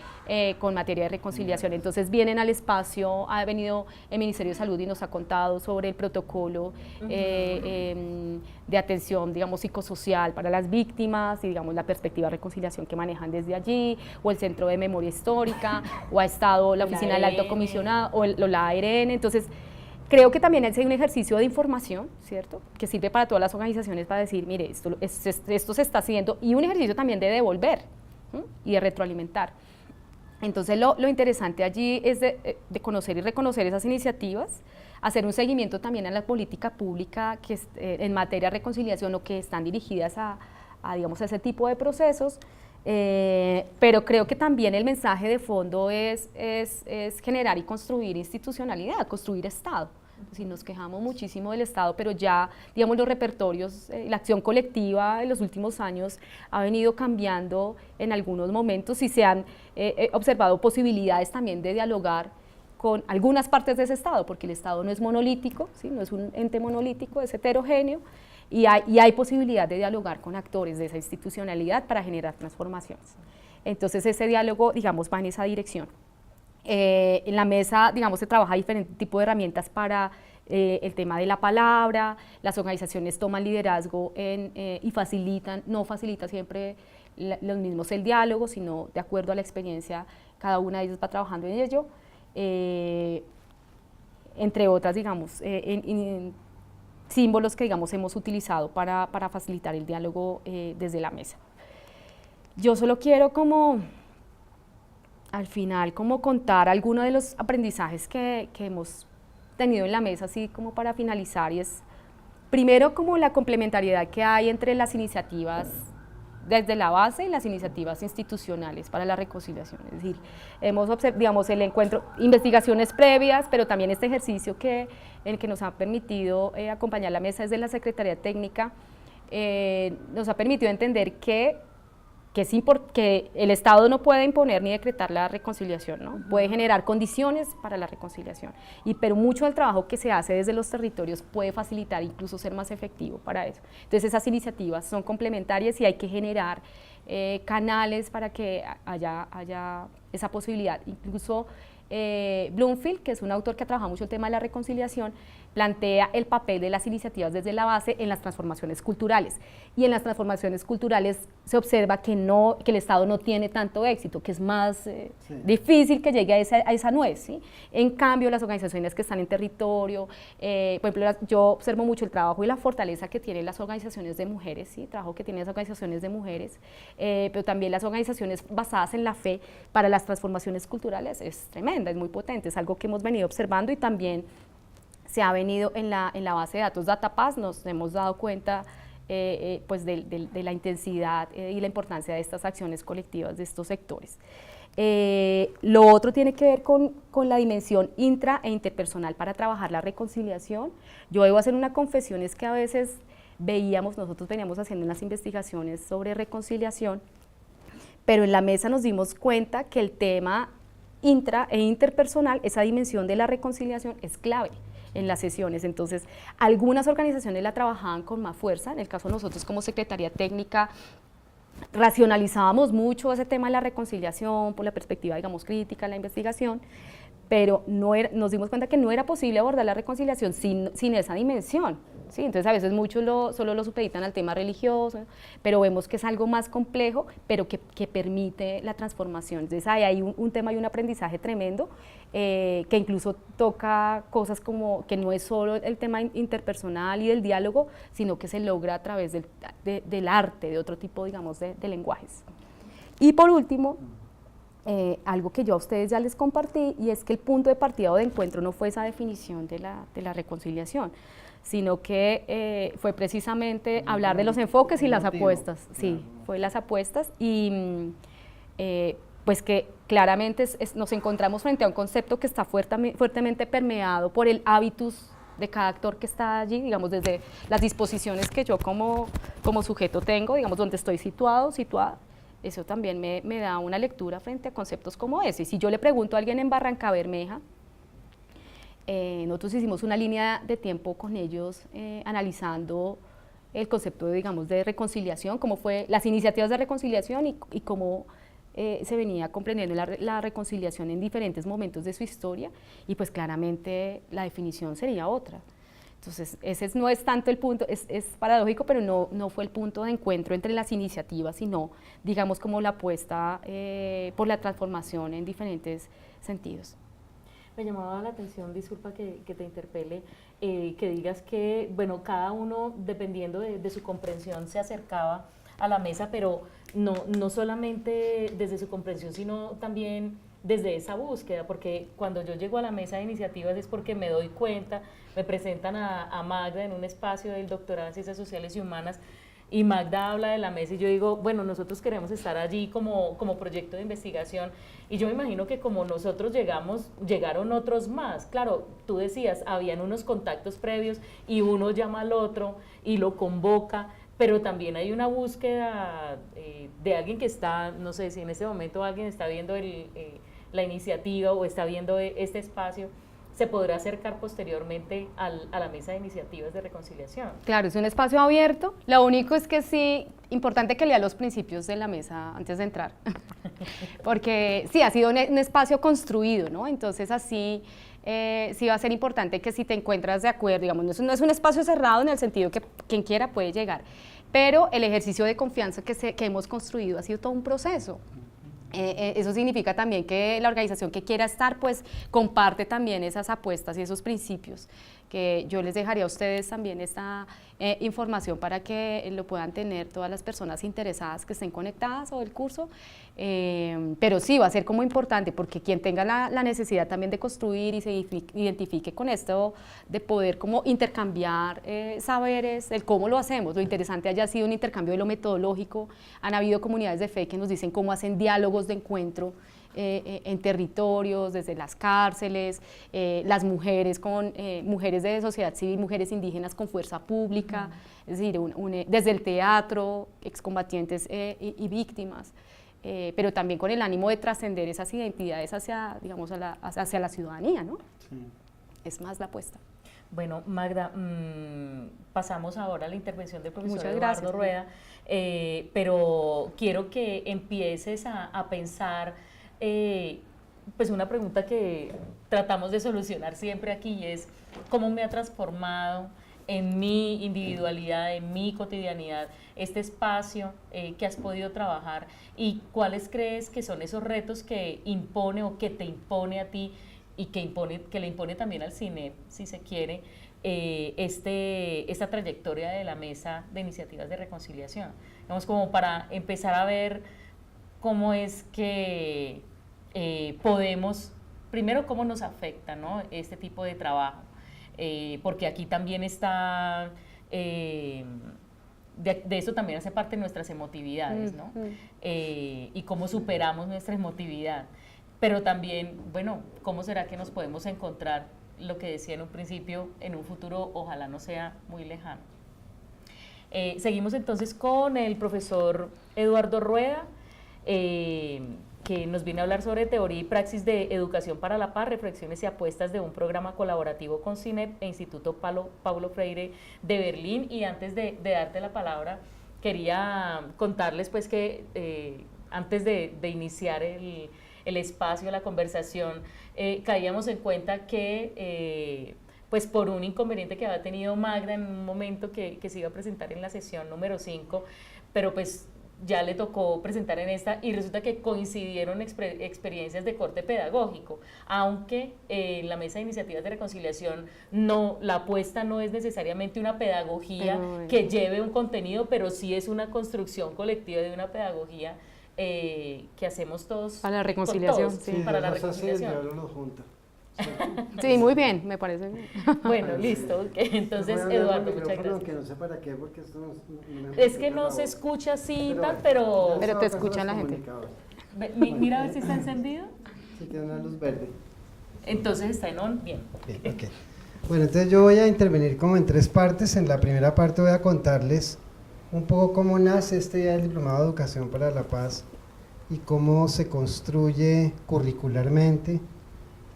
con materia de reconciliación. Entonces vienen al espacio, ha venido el Ministerio de Salud y nos ha contado sobre el protocolo de atención, digamos, psicosocial para las víctimas y, digamos, la perspectiva de reconciliación que manejan desde allí, o el Centro de Memoria Histórica, o ha estado la Oficina del Alto Comisionado, o la ARN. Entonces, creo que también es un ejercicio de información, ¿cierto?, que sirve para todas las organizaciones para decir, mire, esto se está haciendo, y un ejercicio también de devolver y de retroalimentar. Entonces lo interesante allí es de conocer y reconocer esas iniciativas, hacer un seguimiento también a la política pública que en materia de reconciliación o que están dirigidas digamos, a ese tipo de procesos, pero creo que también el mensaje de fondo es generar y construir institucionalidad, construir Estado. Si nos quejamos muchísimo del Estado, pero ya, digamos, los repertorios, la acción colectiva en los últimos años ha venido cambiando en algunos momentos y se han observado posibilidades también de dialogar con algunas partes de ese Estado, porque el Estado no es monolítico, ¿sí? No es un ente monolítico, es heterogéneo, y hay posibilidad de dialogar con actores de esa institucionalidad para generar transformaciones. Entonces ese diálogo, digamos, va en esa dirección. En la mesa, digamos, se trabaja diferentes tipos de herramientas para el tema de la palabra, las organizaciones toman liderazgo y no facilita siempre los mismos el diálogo, sino de acuerdo a la experiencia, cada una de ellas va trabajando en ello, entre otras, digamos, símbolos que, digamos, hemos utilizado para facilitar el diálogo desde la mesa. Yo solo quiero al final, contar algunos de los aprendizajes que hemos tenido en la mesa, así como para finalizar, y es, primero, como la complementariedad que hay entre las iniciativas desde la base y las iniciativas institucionales para la reconciliación. Es decir, hemos observado, digamos, el encuentro, investigaciones previas, pero también este ejercicio en el que nos ha permitido acompañar la mesa desde la Secretaría Técnica, nos ha permitido entender que que el Estado no puede imponer ni decretar la reconciliación, ¿no? Puede generar condiciones para la reconciliación, pero mucho del trabajo que se hace desde los territorios puede facilitar, incluso ser más efectivo para eso. Entonces esas iniciativas son complementarias y hay que generar canales para que haya esa posibilidad. Incluso Bloomfield, que es un autor que ha trabajado mucho el tema de la reconciliación, plantea el papel de las iniciativas desde la base en las transformaciones culturales. Y en las transformaciones culturales se observa que el Estado no tiene tanto éxito, que es más difícil que llegue a esa nuez, ¿sí? En cambio, las organizaciones que están en territorio, por ejemplo, yo observo mucho el trabajo y la fortaleza que tienen las organizaciones de mujeres, ¿sí? El trabajo que tienen las organizaciones de mujeres, pero también las organizaciones basadas en la fe para las transformaciones culturales es tremenda, es muy potente, es algo que hemos venido observando y también se ha venido en la base de datos DataPass, nos hemos dado cuenta pues de la intensidad y la importancia de estas acciones colectivas de estos sectores. Lo otro tiene que ver con la dimensión intra e interpersonal para trabajar la reconciliación. Yo debo hacer una confesión, es que a veces nosotros veníamos haciendo unas investigaciones sobre reconciliación, pero en la mesa nos dimos cuenta que el tema intra e interpersonal, esa dimensión de la reconciliación es clave en las sesiones. Entonces, algunas organizaciones la trabajaban con más fuerza. En el caso de nosotros como Secretaría Técnica, racionalizábamos mucho ese tema de la reconciliación por la perspectiva, digamos, crítica de la investigación, pero nos dimos cuenta que no era posible abordar la reconciliación sin esa dimensión, ¿sí? Entonces a veces muchos solo lo supeditan al tema religioso, pero vemos que es algo más complejo, pero que permite la transformación. Entonces hay un tema y un aprendizaje tremendo, que incluso toca cosas como que no es solo el tema interpersonal y del diálogo, sino que se logra a través del arte, de otro tipo, digamos, de lenguajes. Y por último, algo que yo a ustedes ya les compartí, y es que el punto de partida o de encuentro no fue esa definición de la reconciliación, sino que fue precisamente hablar de los enfoques y las apuestas. Sí, fue las apuestas y pues que claramente nos encontramos frente a un concepto que está fuertemente permeado por el hábitus de cada actor que está allí, digamos, desde las disposiciones que yo como sujeto tengo, digamos, donde estoy situada. Eso también me da una lectura frente a conceptos como ese. Y si yo le pregunto a alguien en Barranca Bermeja, nosotros hicimos una línea de tiempo con ellos analizando el concepto, digamos, de reconciliación, cómo fue las iniciativas de reconciliación y cómo se venía comprendiendo la reconciliación en diferentes momentos de su historia, y pues claramente la definición sería otra. Entonces, ese no es tanto el punto, es paradójico, pero no fue el punto de encuentro entre las iniciativas, sino, digamos, como la apuesta por la transformación en diferentes sentidos. Me llamaba la atención, disculpa que te interpele, que digas que, bueno, cada uno, dependiendo de su comprensión, se acercaba a la mesa, pero no solamente desde su comprensión, sino también desde esa búsqueda, porque cuando yo llego a la mesa de iniciativas es porque me doy cuenta, me presentan a Magda en un espacio del doctorado en Ciencias Sociales y Humanas, y Magda habla de la mesa y yo digo, bueno, nosotros queremos estar allí como proyecto de investigación, y yo me imagino que como nosotros llegaron otros más. Claro, tú decías, habían unos contactos previos y uno llama al otro y lo convoca, pero también hay una búsqueda de alguien que está, no sé si en este momento alguien está viendo la iniciativa o está viendo este espacio, se podrá acercar posteriormente a la mesa de iniciativas de reconciliación. Claro, es un espacio abierto, lo único es que sí, importante que lea los principios de la mesa antes de entrar, porque sí, ha sido un espacio construido, ¿no? Entonces así sí va a ser importante que si te encuentras de acuerdo, digamos, no es un espacio cerrado en el sentido que quien quiera puede llegar, pero el ejercicio de confianza que hemos construido ha sido todo un proceso. Eso significa también que la organización que quiera estar, pues comparte también esas apuestas y esos principios, que yo les dejaría a ustedes también esta información para que lo puedan tener todas las personas interesadas que estén conectadas o del curso, pero sí va a ser como importante, porque quien tenga la necesidad también de construir y se identifique con esto, de poder como intercambiar saberes, el cómo lo hacemos. Lo interesante haya sido un intercambio de lo metodológico. Han habido comunidades de fe que nos dicen cómo hacen diálogos de encuentro en territorios, desde las cárceles, las mujeres con mujeres de sociedad civil, mujeres indígenas con fuerza pública, es decir, desde el teatro, excombatientes y víctimas, pero también con el ánimo de trascender esas identidades hacia, digamos, hacia la ciudadanía, ¿no? Sí. Es más la apuesta. Bueno, Magda, pasamos ahora a la intervención del profesor Eduardo Rueda, pero quiero que empieces a pensar pues una pregunta que tratamos de solucionar siempre aquí, y es ¿cómo me ha transformado en mi individualidad, en mi cotidianidad, este espacio que has podido trabajar, y cuáles crees que son esos retos que impone o que te impone a ti y que le impone también al cine, si se quiere, esta trayectoria de la Mesa de Iniciativas de Reconciliación? Vamos, como para empezar a ver cómo es que podemos, primero, cómo nos afecta, ¿no?, este tipo de trabajo, porque aquí también está, de eso también hace parte nuestras emotividades, ¿no? Y cómo superamos nuestra emotividad. Pero también, bueno, ¿cómo será que nos podemos encontrar, lo que decía en un principio, en un futuro ojalá no sea muy lejano? Seguimos entonces con el profesor Eduardo Rueda, que nos viene a hablar sobre teoría y praxis de educación para la paz, reflexiones y apuestas de un programa colaborativo con CINEP e Instituto Paulo Freire de Berlín. Y antes de darte la palabra, quería contarles pues que antes de iniciar el espacio, la conversación, caíamos en cuenta que pues por un inconveniente que había tenido Magda en un momento que se iba a presentar en la sesión número 5, pero pues ya le tocó presentar en esta, y resulta que coincidieron experiencias de corte pedagógico, aunque en la Mesa de Iniciativas de Reconciliación la apuesta no es necesariamente una pedagogía que lleve un contenido, pero sí es una construcción colectiva de una pedagogía que hacemos todos. Para la reconciliación. Todos, sí, para la reconciliación. Sí, muy bien, me parece bien. Bueno, listo, okay. Entonces, Eduardo, muchas gracias. Que no sé para qué, porque esto es que no se escucha así, pero te escucha la gente. Mira a ver si está encendido. Sí, tiene una luz verde. Entonces está en on, bien. Okay. Bueno, entonces yo voy a intervenir como en 3 partes. En la primera parte voy a contarles un poco cómo nace este día del Diplomado de Educación para la Paz y cómo se construye curricularmente,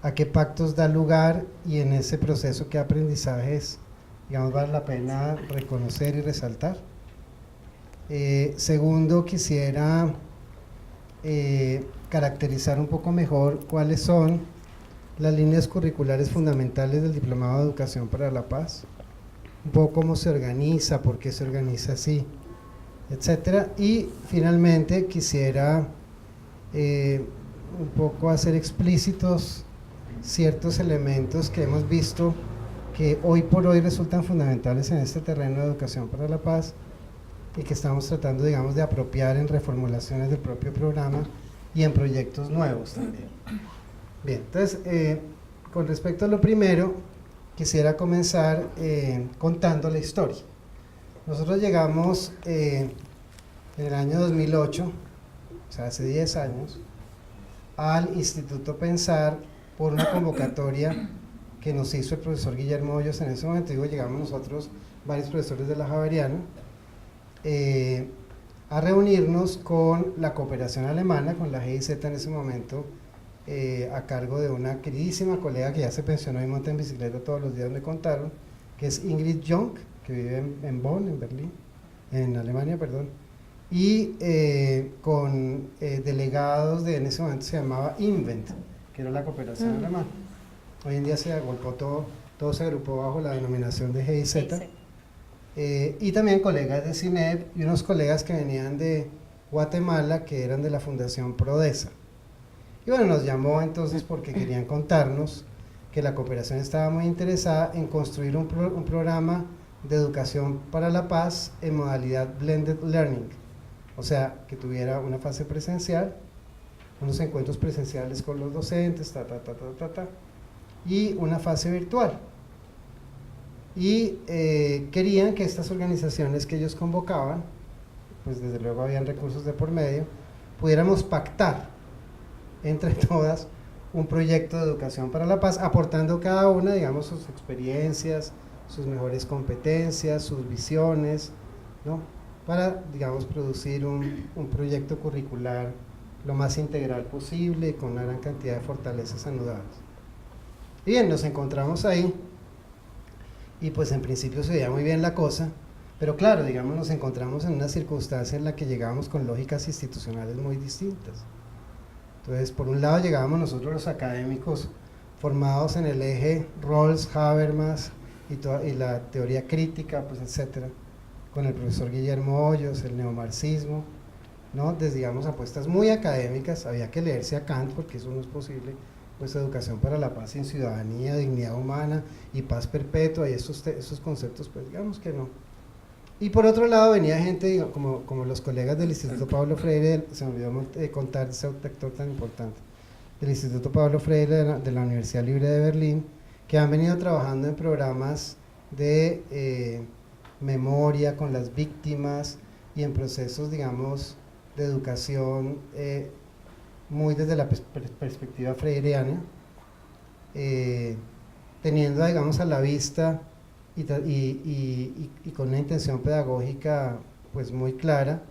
a qué pactos da lugar, y en ese proceso qué aprendizajes, digamos, vale la pena reconocer y resaltar. Segundo, quisiera caracterizar un poco mejor cuáles son las líneas curriculares fundamentales del Diplomado de Educación para la Paz, un poco cómo se organiza, por qué se organiza así, etcétera. Y finalmente quisiera un poco hacer explícitos ciertos elementos que hemos visto que hoy por hoy resultan fundamentales en este terreno de educación para la paz y que estamos tratando, digamos, de apropiar en reformulaciones del propio programa y en proyectos nuevos también. Bien, entonces, con respecto a lo primero, quisiera comenzar contando la historia. Nosotros llegamos en el año 2008, o sea, hace 10 años, al Instituto Pensar por una convocatoria que nos hizo el profesor Guillermo Hoyos en ese momento. Digo, llegamos nosotros, varios profesores de la Javeriana, a reunirnos con la cooperación alemana, con la GIZ en ese momento, a cargo de una queridísima colega que ya se pensionó y monta en bicicleta todos los días, me contaron, que es Ingrid Jung, que vive en Bonn, en Berlín, en Alemania, perdón, y con delegados en ese momento se llamaba Invent, que era la cooperación alemana. Hoy en día se agolpó todo se agrupó bajo la denominación de GIZ, y también colegas de CINEP y unos colegas que venían de Guatemala, que eran de la Fundación Prodesa. Y bueno, nos llamó entonces porque querían contarnos que la cooperación estaba muy interesada en construir un programa de educación para la paz en modalidad blended learning, o sea, que tuviera una fase presencial, unos encuentros presenciales con los docentes, y una fase virtual. Y querían que estas organizaciones que ellos convocaban, pues desde luego habían recursos de por medio, pudiéramos pactar entre todas un proyecto de educación para la paz, aportando cada una, digamos, sus experiencias, sus mejores competencias, sus visiones, ¿no? Para, digamos, producir un proyecto curricular lo más integral posible, con una gran cantidad de fortalezas anudadas. Y bien, nos encontramos ahí, y pues en principio se veía muy bien la cosa, pero claro, digamos, nos encontramos en una circunstancia en la que llegábamos con lógicas institucionales muy distintas. Entonces, por un lado llegábamos nosotros los académicos formados en el eje Rawls, Habermas y la teoría crítica, pues etcétera, con el profesor Guillermo Hoyos, el neomarxismo, ¿no? Desde, digamos, apuestas muy académicas, había que leerse a Kant porque eso no es posible, pues educación para la paz sin ciudadanía, dignidad humana y paz perpetua y esos conceptos, pues digamos que no. Y por otro lado venía gente, digamos, como los colegas del Instituto Pablo Freire, se me olvidó contar ese actor tan importante, del Instituto Pablo Freire de la Universidad Libre de Berlín, que han venido trabajando en programas de memoria con las víctimas y en procesos, digamos, de educación muy desde la perspectiva freireana, teniendo, digamos, a la vista y con una intención pedagógica pues muy clara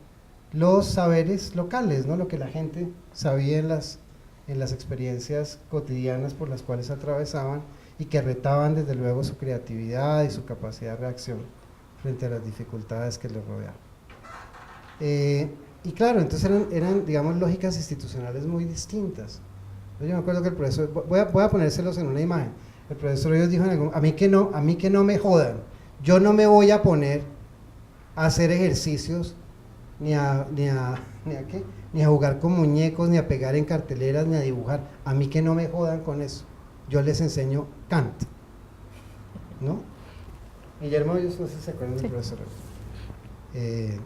los saberes locales, ¿no? Lo que la gente sabía en las experiencias cotidianas por las cuales atravesaban y que retaban desde luego su creatividad y su capacidad de reacción frente a las dificultades que les rodeaban. Y claro, entonces eran, digamos, lógicas institucionales muy distintas. Yo me acuerdo que el profesor, voy a ponérselos en una imagen, el profesor Hoyos dijo a mí que no me jodan, yo no me voy a poner a hacer ejercicios, ni a jugar con muñecos, ni a pegar en carteleras, ni a dibujar, a mí que no me jodan con eso, yo les enseño Kant, ¿no? Guillermo Hoyos, no sé si se acuerdan del profesor Hoyos,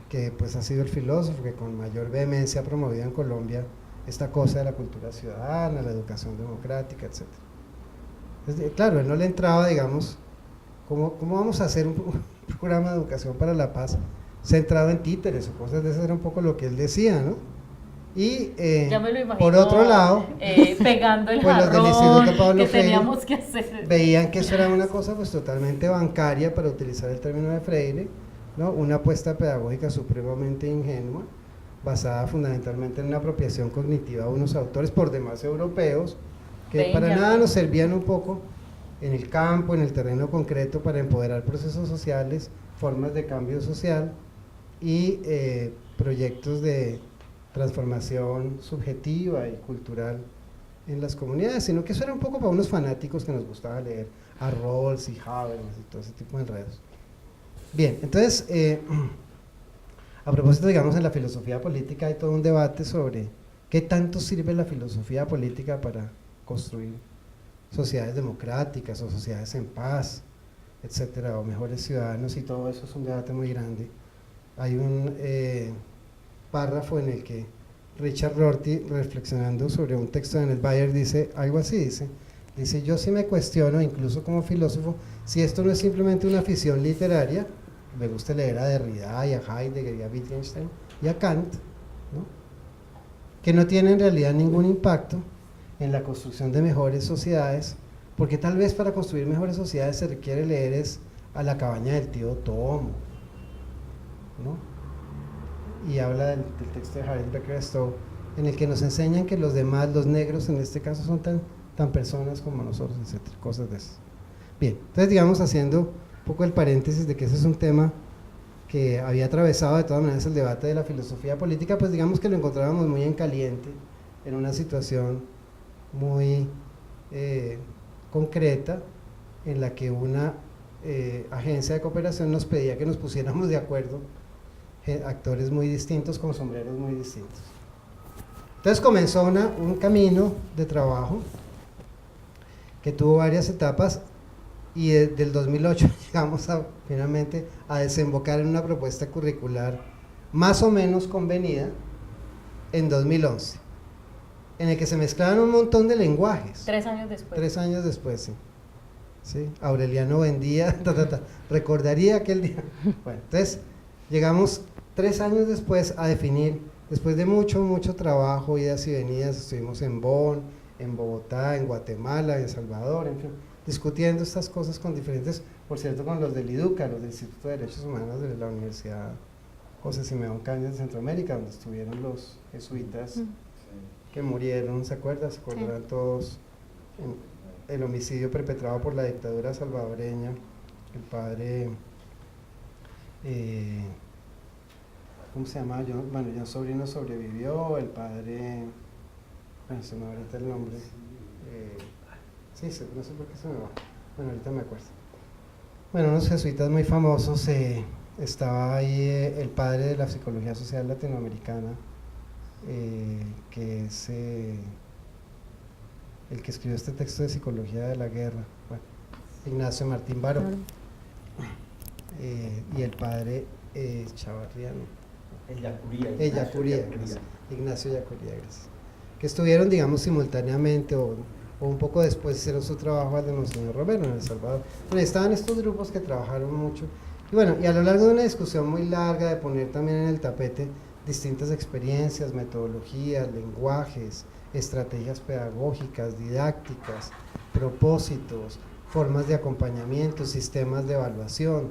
que pues ha sido el filósofo que con mayor vehemencia ha promovido en Colombia esta cosa de la cultura ciudadana, la educación democrática, etc. Entonces, claro, él no le entraba, digamos, ¿cómo vamos a hacer un programa de educación para la paz centrado en títeres o cosas de esas? Era un poco lo que él decía, ¿no? Y ya me lo imagino, por otro lado, pegando el pues jarrón los del Instituto Pablo que Freire teníamos que hacer. Veían que eso era una cosa pues totalmente bancaria, para utilizar el término de Freire, ¿no? Una apuesta pedagógica supremamente ingenua, basada fundamentalmente en una apropiación cognitiva de unos autores por demás europeos, que para nada nos servían un poco en el campo, en el terreno concreto, para empoderar procesos sociales, formas de cambio social y proyectos de transformación subjetiva y cultural en las comunidades, sino que eso era un poco para unos fanáticos que nos gustaba leer a Rawls y Habermas y todo ese tipo de enredos. Bien, entonces, a propósito, digamos, en la filosofía política hay todo un debate sobre qué tanto sirve la filosofía política para construir sociedades democráticas o sociedades en paz, etcétera, o mejores ciudadanos, y todo eso es un debate muy grande. Hay un párrafo en el que Richard Rorty, reflexionando sobre un texto de Annette Bayer, dice algo así, dice, yo sí me cuestiono, incluso como filósofo, si esto no es simplemente una afición literaria. Me gusta leer a Derrida y a Heidegger y a Wittgenstein y a Kant, ¿no? Que no tiene en realidad ningún impacto en la construcción de mejores sociedades, porque tal vez para construir mejores sociedades se requiere leer a La cabaña del tío Tomo, ¿no? Y habla del texto de Harold Becker Stowe, en el que nos enseñan que los demás, los negros en este caso, son tan personas como nosotros, etcétera, cosas de esas. Bien, entonces digamos, haciendo un poco el paréntesis de que ese es un tema que había atravesado de todas maneras el debate de la filosofía política, pues digamos que lo encontrábamos muy en caliente, en una situación muy concreta, en la que una agencia de cooperación nos pedía que nos pusiéramos de acuerdo, actores muy distintos con sombreros muy distintos. Entonces comenzó un camino de trabajo que tuvo varias etapas, y del 2008 llegamos finalmente a desembocar en una propuesta curricular más o menos convenida en 2011, en el que se mezclaban un montón de lenguajes. 3 años después. 3 años después, sí. ¿Sí? Aureliano Buendía, recordaría aquel día. Bueno, entonces llegamos 3 años después a definir Después de mucho trabajo, idas y venidas, estuvimos en Bonn, en Bogotá, en Guatemala, en Salvador, en fin, discutiendo estas cosas con diferentes, por cierto, con los del IDUCA, los del Instituto de Derechos Humanos de la Universidad José Simeón Cañas de Centroamérica, donde estuvieron los jesuitas que murieron, ¿se acuerdan? ¿Se acordarán todos? El homicidio perpetrado por la dictadura salvadoreña, el padre, ¿cómo se llama? John Sobrino sobrevivió, el padre, bueno, se me va ahorita el nombre, sí, no sé por qué se me va, bueno, ahorita me acuerdo. Bueno, unos jesuitas muy famosos, estaba ahí el padre de la psicología social latinoamericana, que es el que escribió este texto de psicología de la guerra, bueno, Ignacio Martín Baró, y el padre Chavarriano, Ignacio Yacuría, gracias, que estuvieron, digamos, simultáneamente o un poco después hicieron su trabajo al de Monseñor Romero en El Salvador. Bueno, estaban estos grupos que trabajaron mucho, y bueno, y a lo largo de una discusión muy larga de poner también en el tapete distintas experiencias, metodologías, lenguajes, estrategias pedagógicas, didácticas, propósitos, formas de acompañamiento, sistemas de evaluación.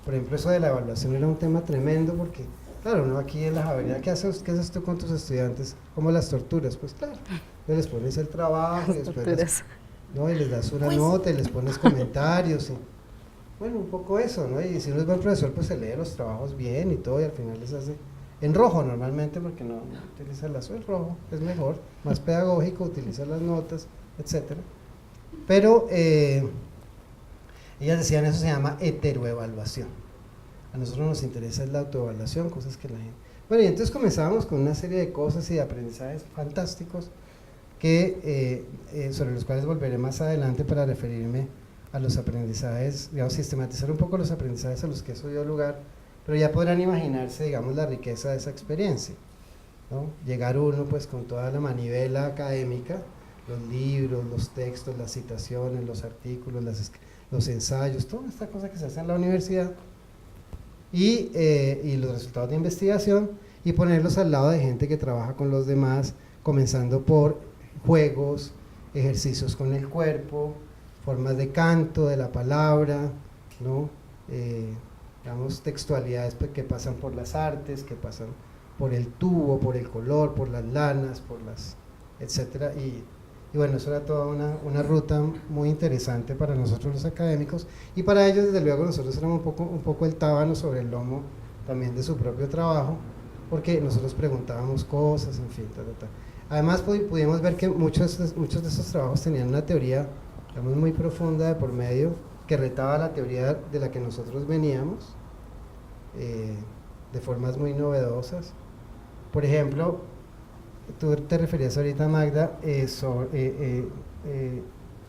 Por ejemplo, eso de la evaluación era un tema tremendo porque, claro, ¿no? Aquí en la Javeriana, ¿qué haces tú con tus estudiantes? ¿Cómo las torturas? Pues claro, les pones el trabajo, y después y les das una nota y les pones comentarios. Bueno, un poco eso, ¿no? Y si uno es buen profesor, pues se lee los trabajos bien y todo, y al final les hace en rojo normalmente, porque no utiliza el azul, rojo es mejor, más pedagógico, utiliza las notas, etcétera. Pero ellas decían, eso se llama heteroevaluación. A nosotros nos interesa es la autoevaluación, cosas que la gente... Bueno, y entonces comenzábamos con una serie de cosas y de aprendizajes fantásticos que, sobre los cuales volveré más adelante para referirme a los aprendizajes, digamos, sistematizar un poco los aprendizajes a los que eso dio lugar, pero ya podrán imaginarse, digamos, la riqueza de esa experiencia, ¿no? Llegar uno pues con toda la manivela académica, los libros, los textos, las citaciones, los artículos, los ensayos, toda esta cosa que se hace en la universidad, y los resultados de investigación, y ponerlos al lado de gente que trabaja con los demás, comenzando por juegos, ejercicios con el cuerpo, formas de canto, de la palabra, ¿no? Digamos, textualidades que pasan por las artes, que pasan por el tubo, por el color, por las lanas, etcétera, y bueno, eso era toda una ruta muy interesante para nosotros los académicos, y para ellos, desde luego, nosotros éramos un poco el tábano sobre el lomo también de su propio trabajo, porque nosotros preguntábamos cosas, en fin, Además, pudimos ver que muchos de estos trabajos tenían una teoría, digamos, muy profunda de por medio, que retaba la teoría de la que nosotros veníamos, de formas muy novedosas. Por ejemplo, tú te referías ahorita, Magda,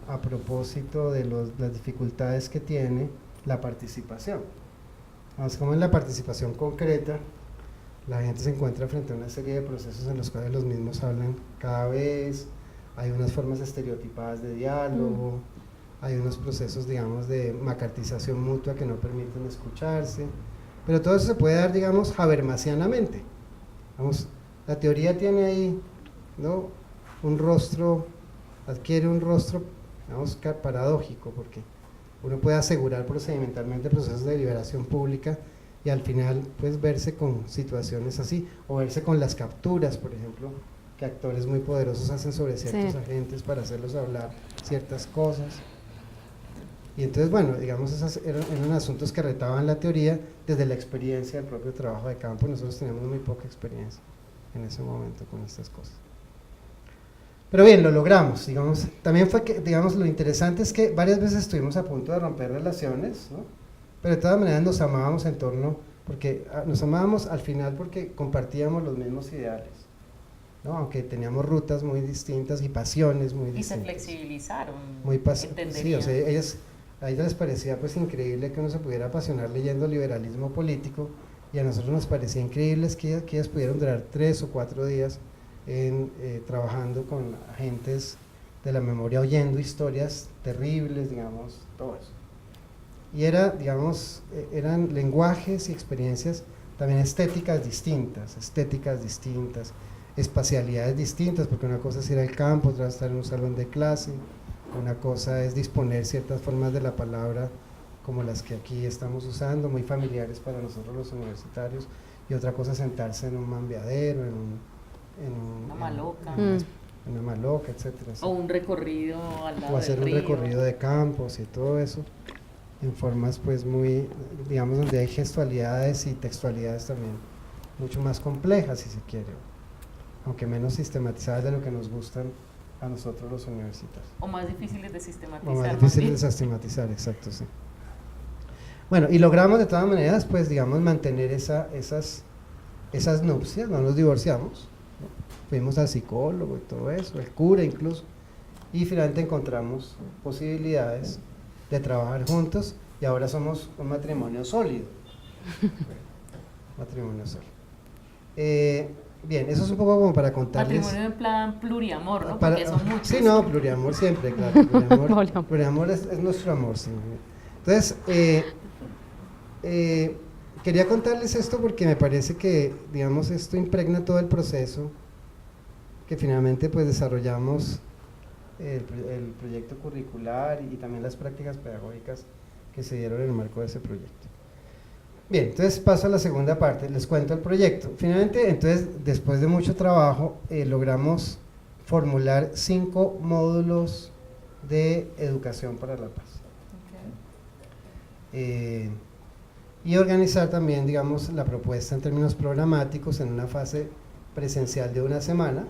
a propósito de las dificultades que tiene la participación. Vamos, como en la participación concreta, la gente se encuentra frente a una serie de procesos en los cuales los mismos hablan cada vez, hay unas formas estereotipadas de diálogo, hay unos procesos, digamos, de macartización mutua que no permiten escucharse, pero todo eso se puede dar, digamos, habermasianamente. Vamos, la teoría tiene ahí, ¿no?, un rostro, adquiere un rostro, digamos, paradójico, porque uno puede asegurar procedimentalmente procesos de deliberación pública y al final, pues, verse con situaciones así, o verse con las capturas, por ejemplo, que actores muy poderosos hacen sobre ciertos agentes para hacerlos hablar ciertas cosas. Y entonces, bueno, digamos, esos eran asuntos que retaban la teoría desde la experiencia del propio trabajo de campo, y nosotros teníamos muy poca experiencia en ese momento con estas cosas. Pero bien, lo logramos, digamos. También fue que, digamos, lo interesante es que varias veces estuvimos a punto de romper relaciones, ¿no? Pero de todas maneras nos amábamos nos amábamos al final porque compartíamos los mismos ideales, ¿no? Aunque teníamos rutas muy distintas y pasiones muy distintas. Y se flexibilizaron, sí, o sea, a ellas les parecía pues increíble que uno se pudiera apasionar leyendo liberalismo político, y a nosotros nos parecía increíble que ellas pudieran durar 3 o 4 días trabajando con agentes de la memoria, oyendo historias terribles, digamos, todo eso. Y eran lenguajes y experiencias también estéticas distintas, espacialidades distintas, porque una cosa es ir al campo, otra es estar en un salón de clase, una cosa es disponer ciertas formas de la palabra como las que aquí estamos usando, muy familiares para nosotros los universitarios, y otra cosa es sentarse en un mambeadero, Una maloca. en una maloca, etcétera. O un recorrido al lado O hacer del un río. recorrido de campos y todo eso, en formas pues muy, digamos, donde hay gestualidades y textualidades también mucho más complejas, si se quiere, aunque menos sistematizadas de lo que nos gustan a nosotros los universitarios. O más difíciles de sistematizar. O más más difíciles bien. de sistematizar, exacto, sí. Bueno, y logramos de todas maneras, pues, digamos, mantener esas nupcias, no nos divorciamos, ¿no? Fuimos al psicólogo y todo eso, el cura incluso, y finalmente encontramos posibilidades de trabajar juntos, y ahora somos un matrimonio sólido. Matrimonio sólido. Bien, eso es un poco como para contarles. Matrimonio en plan pluriamor, ¿no? Para- Porque son muchos. Sí, no, pluriamor siempre, claro. Pluriamor, Poliamor. pluriamor es nuestro amor, sí. Entonces, quería contarles esto porque me parece que, digamos, esto impregna todo el proceso que finalmente pues desarrollamos el proyecto curricular y también las prácticas pedagógicas que se dieron en el marco de ese proyecto. Bien, entonces paso a la segunda parte, les cuento el proyecto. Finalmente, entonces, después de mucho trabajo, logramos formular 5 módulos de educación para la paz. Y organizar también, digamos, la propuesta en términos programáticos en una fase presencial de una semana,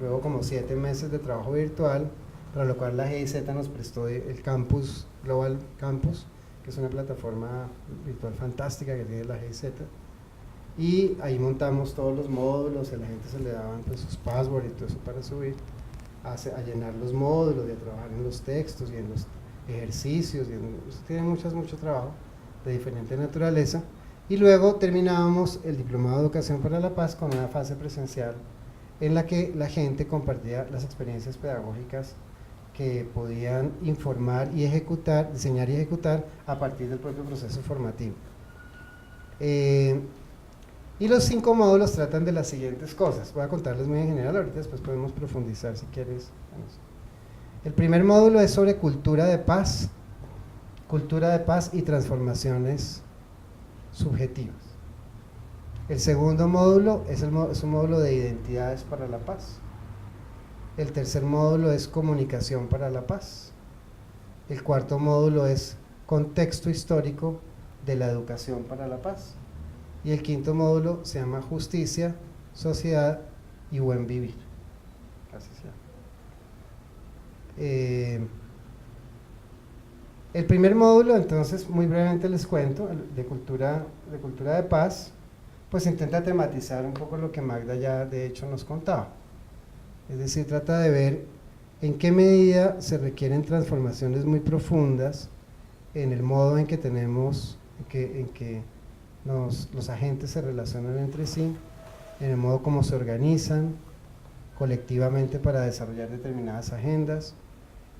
luego como 7 meses de trabajo virtual, para lo cual la GIZ nos prestó el Campus, Global Campus, que es una plataforma virtual fantástica que tiene la GIZ, y ahí montamos todos los módulos, a la gente se le daban pues sus passwords y todo eso para subir, a llenar los módulos y a trabajar en los textos y en los ejercicios, tiene mucho trabajo de diferente naturaleza, y luego terminábamos el Diplomado de Educación para la Paz con una fase presencial en la que la gente compartía las experiencias pedagógicas que podían informar y ejecutar, diseñar y ejecutar a partir del propio proceso formativo. Y los 5 módulos tratan de las siguientes cosas, voy a contarles muy en general, ahorita después podemos profundizar si quieres. El primer módulo es sobre cultura de paz y transformaciones subjetivas. El segundo módulo es un módulo de identidades para la paz. El tercer módulo es comunicación para la paz. El cuarto módulo es contexto histórico de la educación para la paz. Y el quinto módulo se llama justicia, sociedad y buen vivir. Así se llama. El primer módulo, entonces, muy brevemente les cuento, de cultura de paz, pues intenta tematizar un poco lo que Magda ya de hecho nos contaba. Es decir, trata de ver en qué medida se requieren transformaciones muy profundas en el modo en que tenemos, en que los agentes se relacionan entre sí, en el modo como se organizan colectivamente para desarrollar determinadas agendas,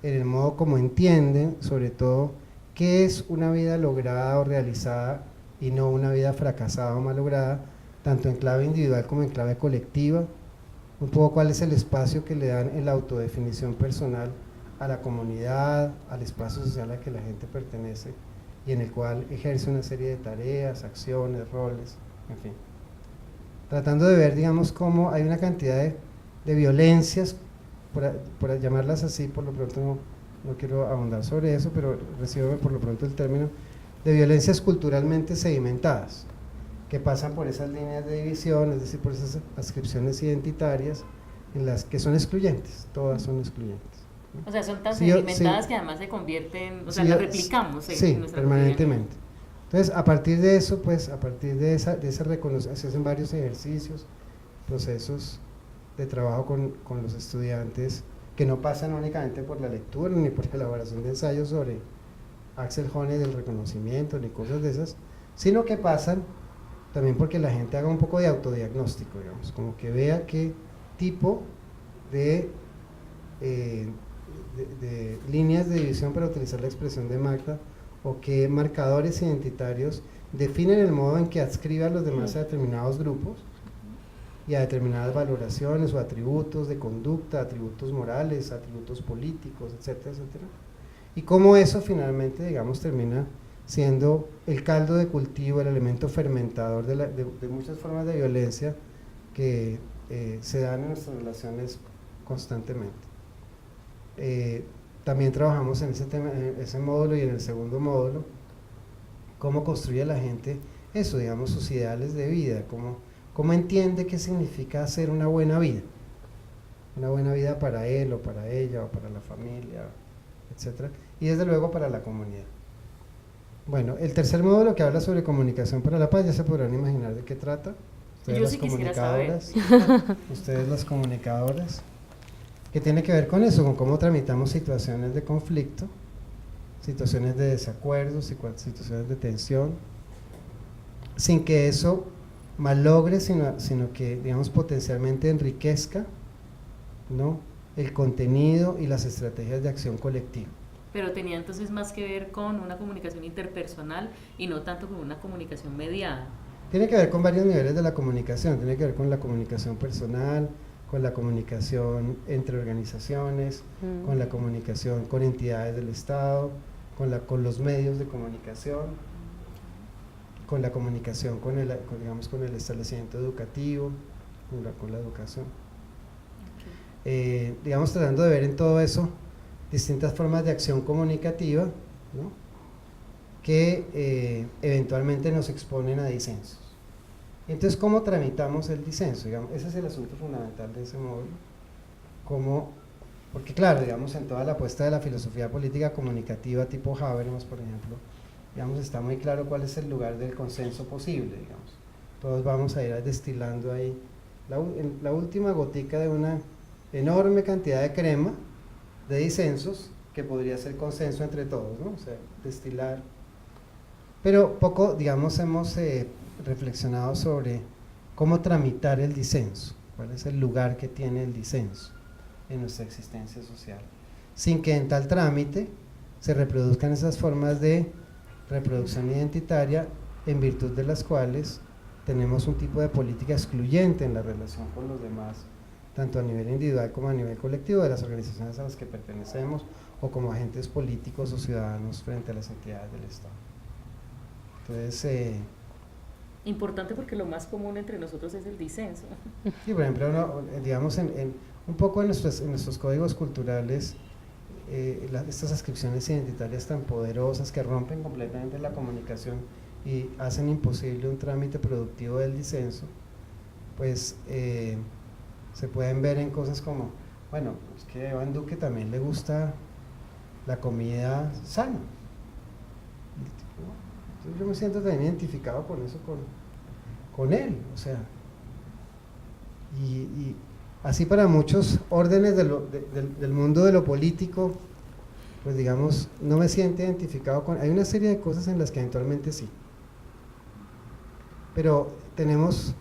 en el modo como entienden, sobre todo, qué es una vida lograda o realizada y no una vida fracasada o malograda, tanto en clave individual como en clave colectiva, un poco cuál es el espacio que le dan en la autodefinición personal a la comunidad, al espacio social al que la gente pertenece y en el cual ejerce una serie de tareas, acciones, roles, en fin. Tratando de ver, digamos, cómo hay una cantidad de violencias, por llamarlas así, por lo pronto no quiero abundar sobre eso, pero recibo por lo pronto el término, de violencias culturalmente sedimentadas, que pasan por esas líneas de división, es decir, por esas adscripciones identitarias, en las que son excluyentes, todas son excluyentes. O sea, son tan Sí, sedimentadas sí. que además se convierten, o sea, Sí, las replicamos en sí, nuestra permanentemente. Entonces, a partir de eso, pues, a partir de ese reconocimiento, se hacen varios ejercicios, procesos de trabajo con los estudiantes, que no pasan únicamente por la lectura, ni por la elaboración de ensayos sobre Axel Honneth del reconocimiento, ni cosas de esas, sino que pasan también porque la gente haga un poco de autodiagnóstico, digamos, como que vea qué tipo de líneas de división, para utilizar la expresión de Magda, o qué marcadores identitarios definen el modo en que adscribe a los demás a determinados grupos y a determinadas valoraciones o atributos de conducta, atributos morales, atributos políticos, etcétera, etcétera. Y cómo eso finalmente, digamos, termina siendo el caldo de cultivo, el elemento fermentador de muchas formas de violencia que se dan en nuestras relaciones constantemente. También trabajamos en ese tema, en ese módulo, y en el segundo módulo, cómo construye la gente eso, digamos, sus ideales de vida, cómo entiende qué significa hacer una buena vida para él o para ella o para la familia, etcétera, y desde luego para la comunidad. Bueno, el tercer módulo, que habla sobre comunicación para la paz, ya se podrán imaginar de qué trata. Ustedes, yo sí quisiera saber. Ustedes, las comunicadoras, que tiene que ver con eso, con cómo tramitamos situaciones de conflicto, situaciones de desacuerdo, situaciones de tensión, sin que eso malogre, sino que, digamos, potencialmente enriquezca, ¿no?, el contenido y las estrategias de acción colectiva. Pero tenía entonces más que ver con una comunicación interpersonal y no tanto con una comunicación mediada. Tiene que ver con varios niveles de la comunicación, tiene que ver con la comunicación personal, con la comunicación entre organizaciones, con la comunicación con entidades del Estado, con los medios de comunicación, con la comunicación con el establecimiento educativo, con la educación. Digamos, tratando de ver en todo eso distintas formas de acción comunicativa, ¿no?, que eventualmente nos exponen a disensos. Entonces, ¿cómo tramitamos el disenso? Digamos, ese es el asunto fundamental de ese módulo. Porque claro, digamos, en toda la apuesta de la filosofía política comunicativa tipo Habermas, por ejemplo, digamos, está muy claro cuál es el lugar del consenso posible, digamos. Todos vamos a ir destilando ahí la última gotica de una enorme cantidad de crema de disensos que podría ser consenso entre todos, ¿no? O sea, destilar. Pero poco, digamos, hemos reflexionado sobre cómo tramitar el disenso, cuál es el lugar que tiene el disenso en nuestra existencia social, sin que en tal trámite se reproduzcan esas formas de reproducción identitaria en virtud de las cuales tenemos un tipo de política excluyente en la relación con los demás, tanto a nivel individual como a nivel colectivo de las organizaciones a las que pertenecemos o como agentes políticos o ciudadanos frente a las entidades del Estado. Entonces, importante porque lo más común entre nosotros es el disenso. Sí, por ejemplo, digamos, un poco en nuestros códigos culturales, estas ascripciones identitarias tan poderosas que rompen completamente la comunicación y hacen imposible un trámite productivo del disenso, pues se pueden ver en cosas como, bueno, es que a Iván Duque también le gusta la comida sana. Entonces yo me siento también identificado con eso, con él, o sea, y así para muchos órdenes del mundo de lo político, pues digamos, no me siento identificado con, hay una serie de cosas en las que eventualmente sí, pero tenemos,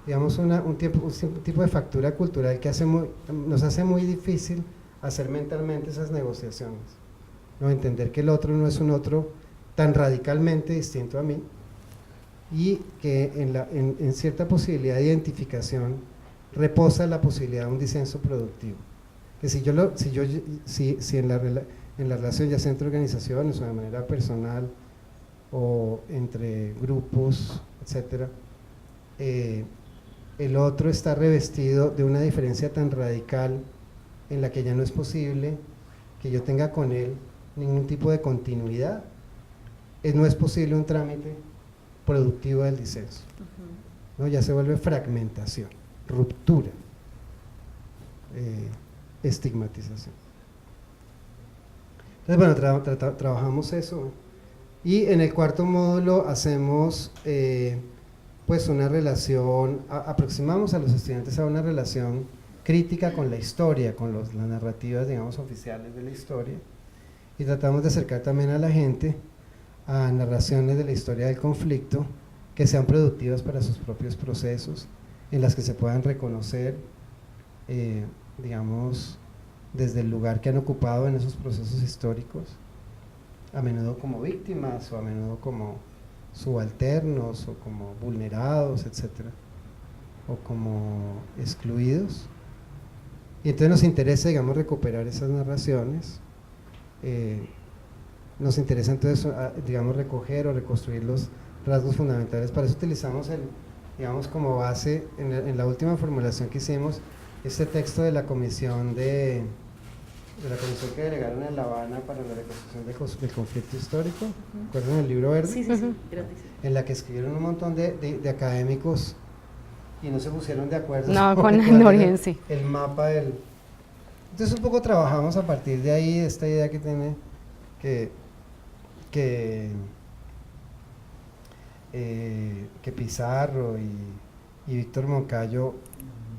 digamos, un tipo de factura cultural que nos hace muy difícil hacer mentalmente esas negociaciones, ¿no? Entender que el otro no es un otro tan radicalmente distinto a mí y que en cierta posibilidad de identificación reposa la posibilidad de un disenso productivo. Que si en la relación, ya sea entre organizaciones o de manera personal o entre grupos, etcétera, el otro está revestido de una diferencia tan radical en la que ya no es posible que yo tenga con él ningún tipo de continuidad, no es posible un trámite productivo del disenso, ¿no? Ya se vuelve fragmentación, ruptura, estigmatización. Entonces, bueno, trabajamos eso, y en el cuarto módulo hacemos pues una relación, aproximamos a los estudiantes a una relación crítica con la historia, con las narrativas, digamos, oficiales de la historia, y tratamos de acercar también a la gente a narraciones de la historia del conflicto que sean productivas para sus propios procesos, en las que se puedan reconocer, digamos, desde el lugar que han ocupado en esos procesos históricos, a menudo como víctimas o a menudo como subalternos o como vulnerados, etcétera, o como excluidos. Y entonces nos interesa, digamos, recuperar esas narraciones, nos interesa entonces, digamos, recoger o reconstruir los rasgos fundamentales. Para eso utilizamos, digamos, como base, en la última formulación que hicimos, este texto de la comisión de la comisión que delegaron en La Habana para la reconstrucción del conflicto histórico, ¿recuerdan el libro verde? Sí, grandísimo. En la que escribieron un montón de académicos y no se pusieron de acuerdo con cuál sí. el mapa del... Entonces un poco trabajamos a partir de ahí, de esta idea que tiene que Pizarro y Víctor Moncayo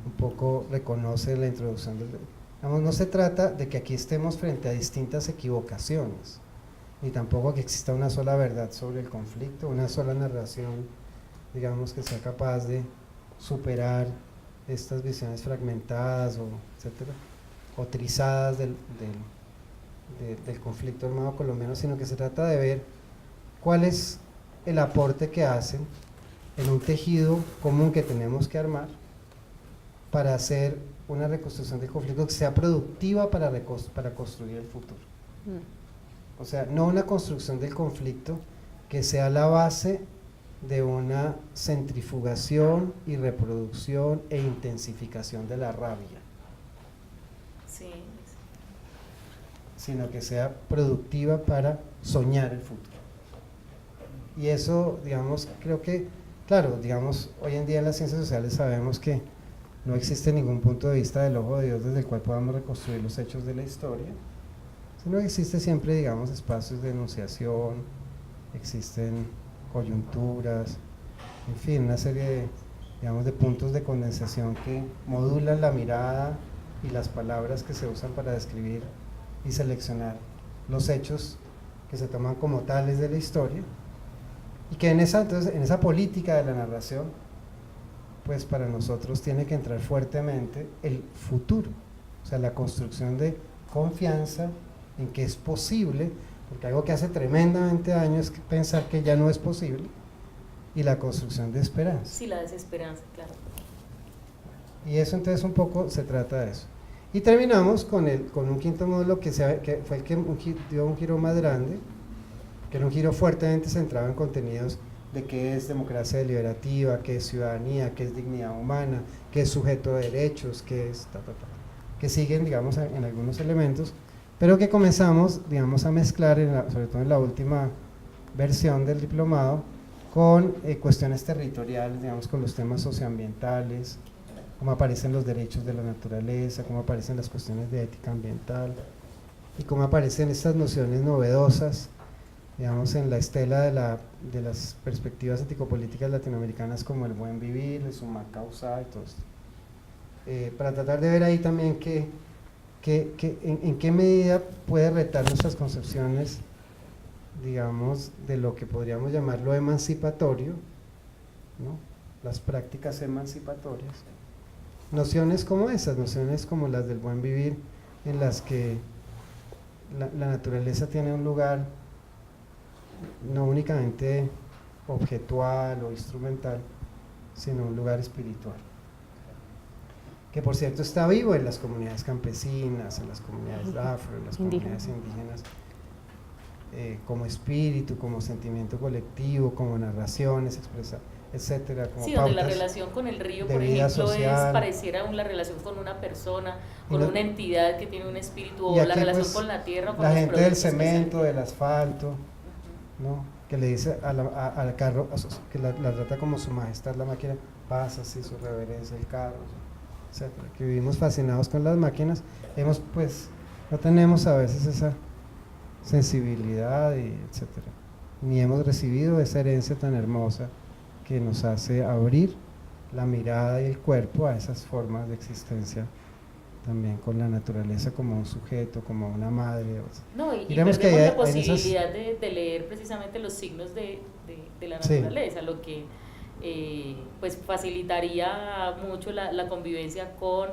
un poco reconoce la introducción del... Digamos, no se trata de que aquí estemos frente a distintas equivocaciones, ni tampoco que exista una sola verdad sobre el conflicto, una sola narración, digamos, que sea capaz de superar estas visiones fragmentadas o etcétera, o trizadas del conflicto armado colombiano, sino que se trata de ver cuál es el aporte que hacen en un tejido común que tenemos que armar para hacer una reconstrucción del conflicto que sea productiva para construir el futuro. O sea, no una construcción del conflicto que sea la base de una centrifugación y reproducción e intensificación de la rabia, Sí. sino que sea productiva para soñar el futuro. Y eso, digamos, creo que, claro, digamos, hoy en día en las ciencias sociales sabemos que no existe ningún punto de vista del ojo de Dios desde el cual podamos reconstruir los hechos de la historia, sino que existe siempre, digamos, espacios de enunciación, existen coyunturas, en fin, una serie de, digamos, de puntos de condensación que modulan la mirada y las palabras que se usan para describir y seleccionar los hechos que se toman como tales de la historia, y que entonces, en esa política de la narración, pues para nosotros tiene que entrar fuertemente el futuro, o sea, la construcción de confianza en que es posible, porque algo que hace tremendamente daño es pensar que ya no es posible, y la construcción de esperanza. Sí, la desesperanza, claro. Y eso entonces un poco se trata de eso. Y terminamos con un quinto módulo que fue el que dio un giro más grande, que era un giro fuertemente centrado en contenidos de qué es democracia deliberativa, qué es ciudadanía, qué es dignidad humana, qué es sujeto de derechos, qué es que siguen, digamos, en algunos elementos, pero que comenzamos, digamos, a mezclar, sobre todo en la última versión del diplomado, con cuestiones territoriales, digamos, con los temas socioambientales, cómo aparecen los derechos de la naturaleza, cómo aparecen las cuestiones de ética ambiental, y cómo aparecen estas nociones novedosas, digamos, en la estela de las perspectivas ético-políticas latinoamericanas, como el buen vivir, el summa causa y todo esto. Para tratar de ver ahí también en qué medida puede retar nuestras concepciones, digamos, de lo que podríamos llamar lo emancipatorio, ¿no? Las prácticas emancipatorias, nociones como esas, nociones como las del buen vivir, en las que la naturaleza tiene un lugar no únicamente objetual o instrumental, sino un lugar espiritual, que por cierto está vivo en las comunidades campesinas, en las comunidades afro, en las comunidades indígenas, como espíritu, como sentimiento colectivo, como narraciones expresas, etcétera, como sí, donde la pautas relación con el río, de por vida ejemplo, social. pareciera la relación con una persona, con una entidad que tiene un espíritu, Y o la aquí, relación pues, con la tierra, con la los gente del productos que cemento, salen. del asfalto, ¿no? Que le dice al carro, que la trata como su majestad la máquina, pasa así su reverencia el carro, etcétera, que vivimos fascinados con las máquinas, pues no tenemos a veces esa sensibilidad, etcétera, ni hemos recibido esa herencia tan hermosa que nos hace abrir la mirada y el cuerpo a esas formas de existencia, también con la naturaleza como un sujeto, como una madre. No, y Diremos perdemos que la posibilidad de leer precisamente los signos de la naturaleza, sí. Lo que pues facilitaría mucho la convivencia con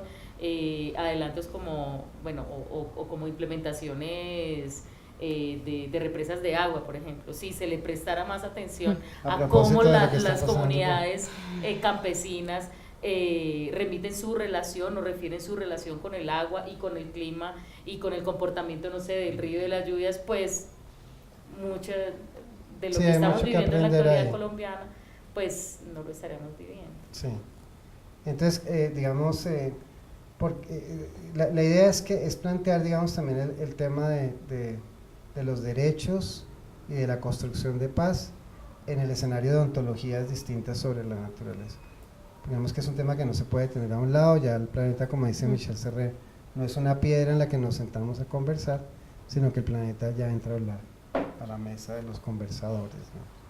adelantos como, bueno, o como implementaciones de represas de agua, por ejemplo, si se le prestara más atención A a propósito cómo de lo que está las pasando, comunidades campesinas remiten su relación o refieren su relación con el agua y con el clima y con el comportamiento, no sé, del río y de las lluvias, pues mucho de lo Sí, que hay estamos mucho que viviendo en la aprender actualidad ahí. colombiana, pues no lo estaríamos viviendo. Sí. Entonces, digamos, la idea es plantear, digamos, también el tema de los derechos y de la construcción de paz en el escenario de ontologías distintas sobre la naturaleza. Digamos que es un tema que no se puede tener a un lado, ya el planeta, como dice Michel Serret, no es una piedra en la que nos sentamos a conversar, sino que el planeta ya entra a la mesa de los conversadores, ¿no?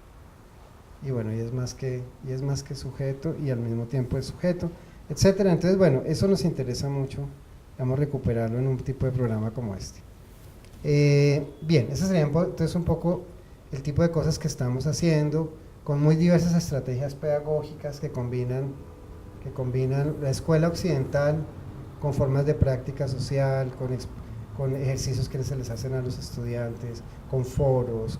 Y bueno, y es más que sujeto y al mismo tiempo es sujeto, etcétera. Entonces, bueno, eso nos interesa mucho, vamos a recuperarlo en un tipo de programa como este. Bien, ese sería entonces un poco el tipo de cosas que estamos haciendo, con muy diversas estrategias pedagógicas que combinan la escuela occidental con formas de práctica social, con ejercicios que se les hacen a los estudiantes, con foros,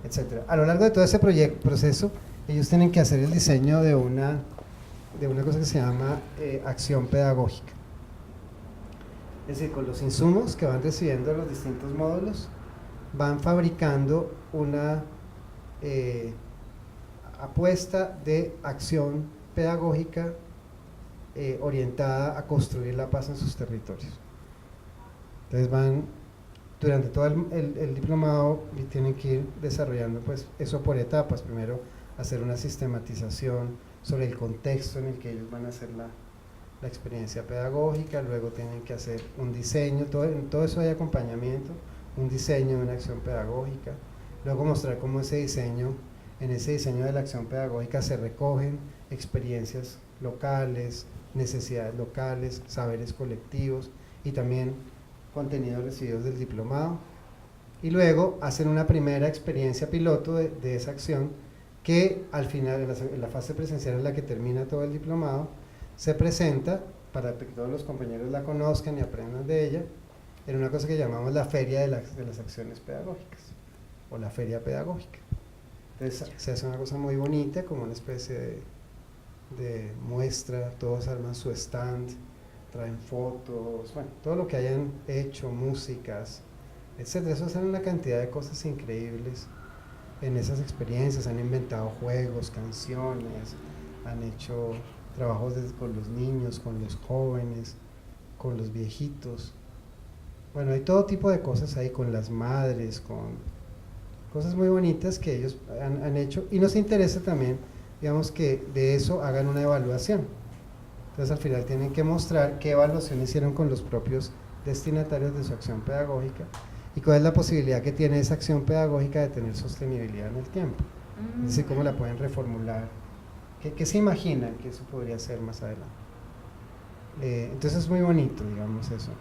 etcétera. A lo largo de todo ese proceso, ellos tienen que hacer el diseño de una cosa que se llama acción pedagógica. Es decir, con los insumos que van recibiendo los distintos módulos, van fabricando una apuesta de acción pedagógica orientada a construir la paz en sus territorios. Entonces durante todo el diplomado tienen que ir desarrollando pues eso por etapas. Primero hacer una sistematización sobre el contexto en el que ellos van a hacer la experiencia pedagógica, luego tienen que hacer un diseño, en todo eso hay acompañamiento, un diseño de una acción pedagógica, luego mostrar cómo en ese diseño de la acción pedagógica se recogen experiencias locales, necesidades locales, saberes colectivos y también contenidos recibidos del diplomado, y luego hacen una primera experiencia piloto de esa acción que al final, en la fase presencial en la que termina todo el diplomado, se presenta para que todos los compañeros la conozcan y aprendan de ella en una cosa que llamamos la feria de las acciones pedagógicas o la feria pedagógica. Entonces se hace una cosa muy bonita, como una especie de muestra, todos arman su stand, traen fotos, bueno, todo lo que hayan hecho, músicas, etcétera. Eso hacen una cantidad de cosas increíbles en esas experiencias, han inventado juegos, canciones, han hecho trabajos con los niños, con los jóvenes, con los viejitos. Bueno, hay todo tipo de cosas ahí, con las madres, con cosas muy bonitas que ellos han hecho, y nos interesa también, digamos, que de eso hagan una evaluación. Entonces al final tienen que mostrar qué evaluación hicieron con los propios destinatarios de su acción pedagógica y cuál es la posibilidad que tiene esa acción pedagógica de tener sostenibilidad en el tiempo. Es decir, cómo la pueden reformular, qué se imaginan que eso podría ser más adelante. Entonces es muy bonito, digamos, eso.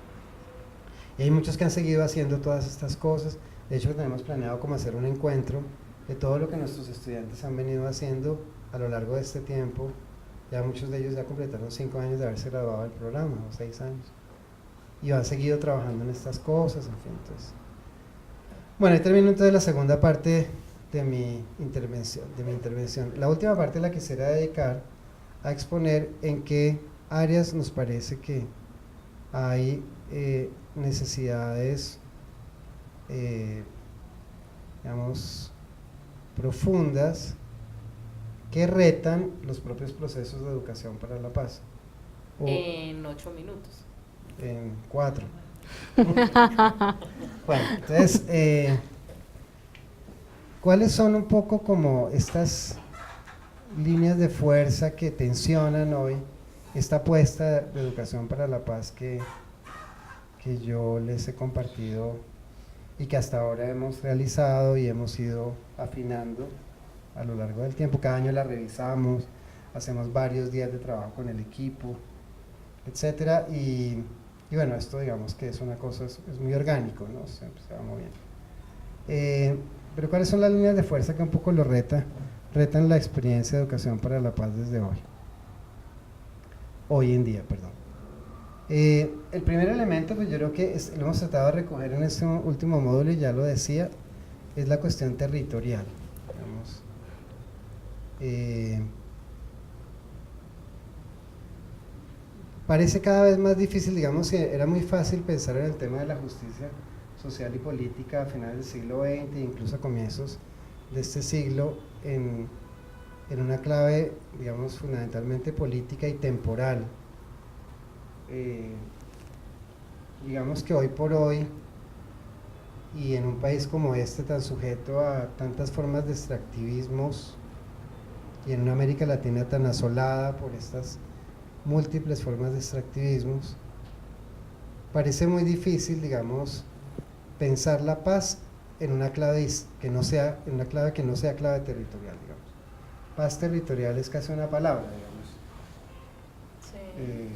Y hay muchos que han seguido haciendo todas estas cosas. De hecho, tenemos planeado como hacer un encuentro de todo lo que nuestros estudiantes han venido haciendo a lo largo de este tiempo. Ya muchos de ellos ya completaron 5 años de haberse graduado del programa, o 6 años. Y han seguido trabajando en estas cosas, en fin, entonces. Bueno, ahí termino entonces la segunda parte de mi intervención. La última parte la quisiera dedicar a exponer en qué áreas nos parece que hay necesidades, digamos, profundas que retan los propios procesos de educación para la paz. En 8 minutos. En 4. Bueno, entonces, ¿cuáles son un poco como estas líneas de fuerza que tensionan hoy esta apuesta de educación para la paz que yo les he compartido y que hasta ahora hemos realizado y hemos ido afinando a lo largo del tiempo? Cada año la revisamos, hacemos varios días de trabajo con el equipo, etcétera, y bueno, esto digamos que es una cosa, es muy orgánico, ¿no? Siempre se va moviendo. Pero ¿cuáles son las líneas de fuerza que un poco lo retan la experiencia de educación para la paz desde hoy en día, perdón? El primer elemento, pues yo creo que lo hemos tratado de recoger en este último módulo y ya lo decía, es la cuestión territorial. Digamos. Parece cada vez más difícil, digamos que era muy fácil pensar en el tema de la justicia social y política a finales del siglo XX e incluso a comienzos de este siglo en una clave, digamos, fundamentalmente política y temporal. Digamos que hoy por hoy, y en un país como este tan sujeto a tantas formas de extractivismos, y en una América Latina tan asolada por estas múltiples formas de extractivismos, parece muy difícil, digamos, pensar la paz en una clave que no sea, clave territorial, digamos. Paz territorial es casi una palabra, digamos. Sí.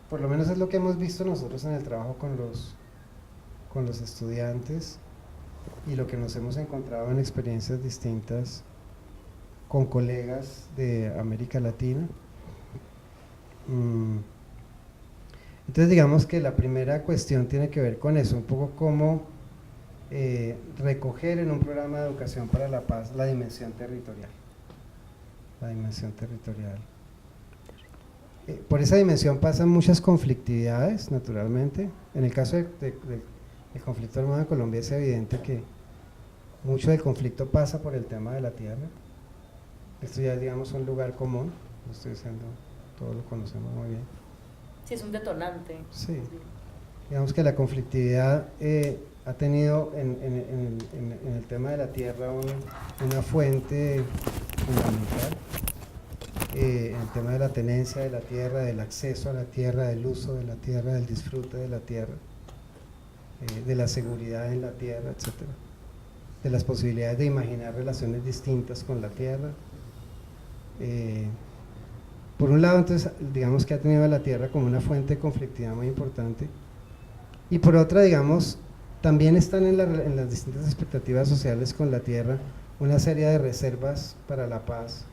Por lo menos es lo que hemos visto nosotros en el trabajo con los estudiantes y lo que nos hemos encontrado en experiencias distintas con colegas de América Latina. Entonces digamos que la primera cuestión tiene que ver con eso, un poco cómo recoger en un programa de educación para la paz la dimensión territorial. La dimensión territorial. Por esa dimensión pasan muchas conflictividades, naturalmente. En el caso del conflicto armado en Colombia es evidente que mucho del conflicto pasa por el tema de la tierra. Esto ya es, digamos, un lugar común, lo estoy diciendo, todos lo conocemos muy bien. Sí, es un detonante. Sí, digamos que la conflictividad ha tenido en el tema de la tierra una fuente fundamental. En el tema de la tenencia de la tierra, del acceso a la tierra, del uso de la tierra, del disfrute de la tierra, de la seguridad en la tierra, etc. De las posibilidades de imaginar relaciones distintas con la tierra. Por un lado, entonces, digamos que ha tenido a la tierra como una fuente de conflictividad muy importante, y por otra, digamos, también están en las distintas expectativas sociales con la tierra una serie de reservas para la paz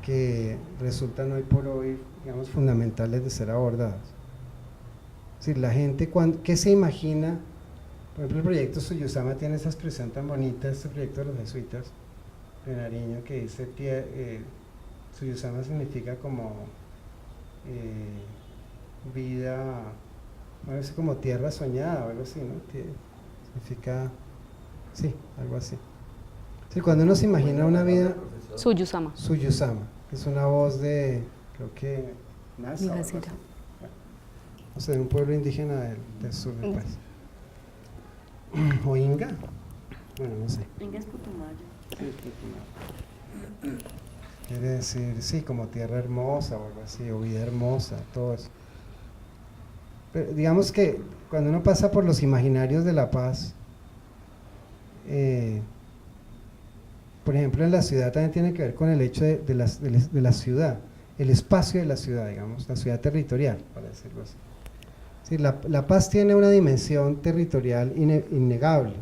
que resultan hoy por hoy, digamos, fundamentales de ser abordadas. Es decir, la gente, ¿qué se imagina? Por ejemplo, el proyecto Suyusama tiene esa expresión tan bonita, este proyecto de los jesuitas de Nariño, que dice, Suyusama significa como vida, a veces como tierra soñada o algo así, ¿no? Significa, sí, algo así. Sí, cuando uno se imagina una vida… Suyusama. Suyusama, que es una voz de, creo que… NASA, o, bueno, o sea, de un pueblo indígena del sur del país. ¿O Inga? Bueno, no sé. Inga es Putumayo. Sí, es Putumayo. Quiere decir, sí, como tierra hermosa o algo así, o vida hermosa, todo eso. Pero digamos que cuando uno pasa por los imaginarios de la paz, por ejemplo, en la ciudad también tiene que ver con el hecho de la ciudad, el espacio de la ciudad, digamos, la ciudad territorial, para decirlo así. Sí, la paz tiene una dimensión territorial innegable,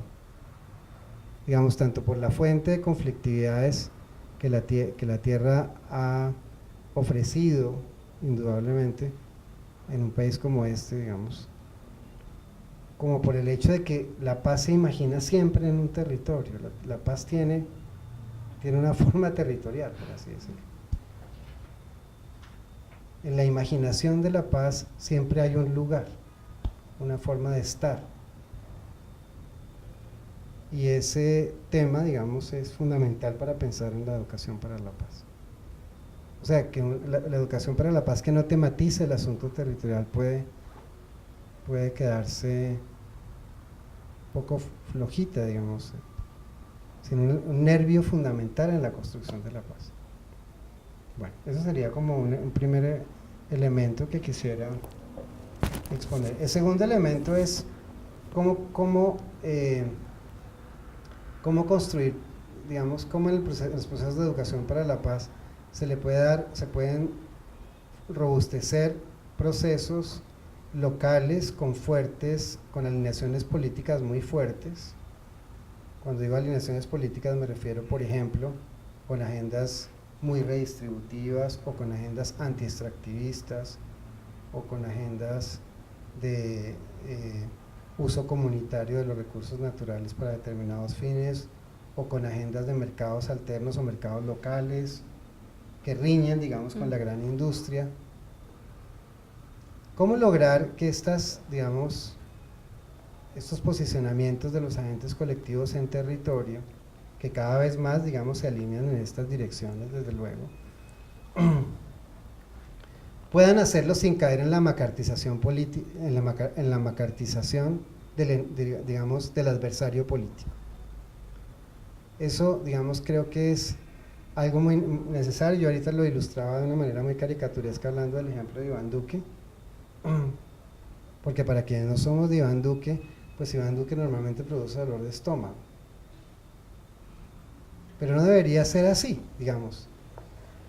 digamos, tanto por la fuente de conflictividades que la tierra ha ofrecido, indudablemente, en un país como este, digamos, como por el hecho de que la paz se imagina siempre en un territorio. La paz tiene una forma territorial, por así decirlo. En la imaginación de la paz siempre hay un lugar, una forma de estar. Y ese tema, digamos, es fundamental para pensar en la educación para la paz. O sea, que la educación para la paz que no tematice el asunto territorial puede quedarse un poco flojita, digamos, sin un nervio fundamental en la construcción de la paz. Bueno, eso sería como un primer elemento que quisiera exponer. El segundo elemento es cómo construir, digamos, cómo en los procesos de educación para la paz se pueden robustecer procesos locales con alineaciones políticas muy fuertes. Cuando digo alineaciones políticas me refiero, por ejemplo, con agendas muy redistributivas o con agendas anti-extractivistas o con agendas de uso comunitario de los recursos naturales para determinados fines, o con agendas de mercados alternos o mercados locales que riñen, digamos, con la gran industria. ¿Cómo lograr que estos posicionamientos de los agentes colectivos en territorio, que cada vez más, digamos, se alinean en estas direcciones, desde luego, puedan hacerlo sin caer en la macartización política, en la macartización del adversario político? Eso, digamos, creo que es algo muy necesario. Yo ahorita lo ilustraba de una manera muy caricaturesca hablando del ejemplo de Iván Duque, porque para quienes no somos de Iván Duque, pues Iván Duque normalmente produce dolor de estómago, pero no debería ser así, digamos.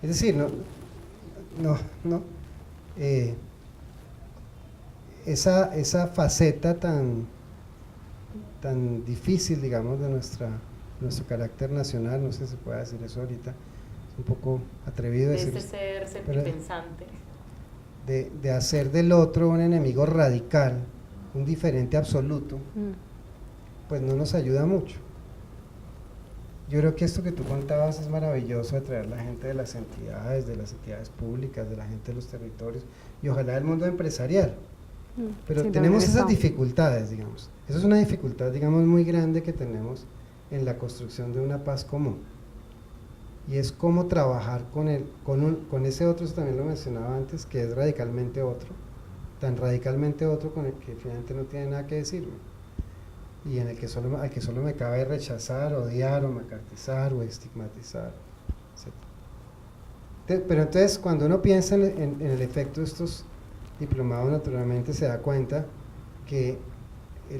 Es decir, esa faceta tan difícil, digamos, de nuestro carácter nacional, no sé si se puede decir eso ahorita, es un poco atrevido decir, este ser sentipensante, de hacer del otro un enemigo radical, un diferente absoluto, pues no nos ayuda mucho. Yo creo que esto que tú contabas es maravilloso, de traer la gente de las entidades públicas, de la gente de los territorios, y ojalá del mundo empresarial. Pero sí, tenemos esas dificultades, digamos. Eso es una dificultad, digamos, muy grande que tenemos en la construcción de una paz común. Y es cómo trabajar con ese otro, eso también lo mencionaba antes, que es radicalmente otro, tan radicalmente otro con el que finalmente no tiene nada que decirme, y en el que al que solo me cabe rechazar, odiar, o macartizar, o estigmatizar, etc. Pero entonces, cuando uno piensa en el efecto de estos diplomados, naturalmente se da cuenta que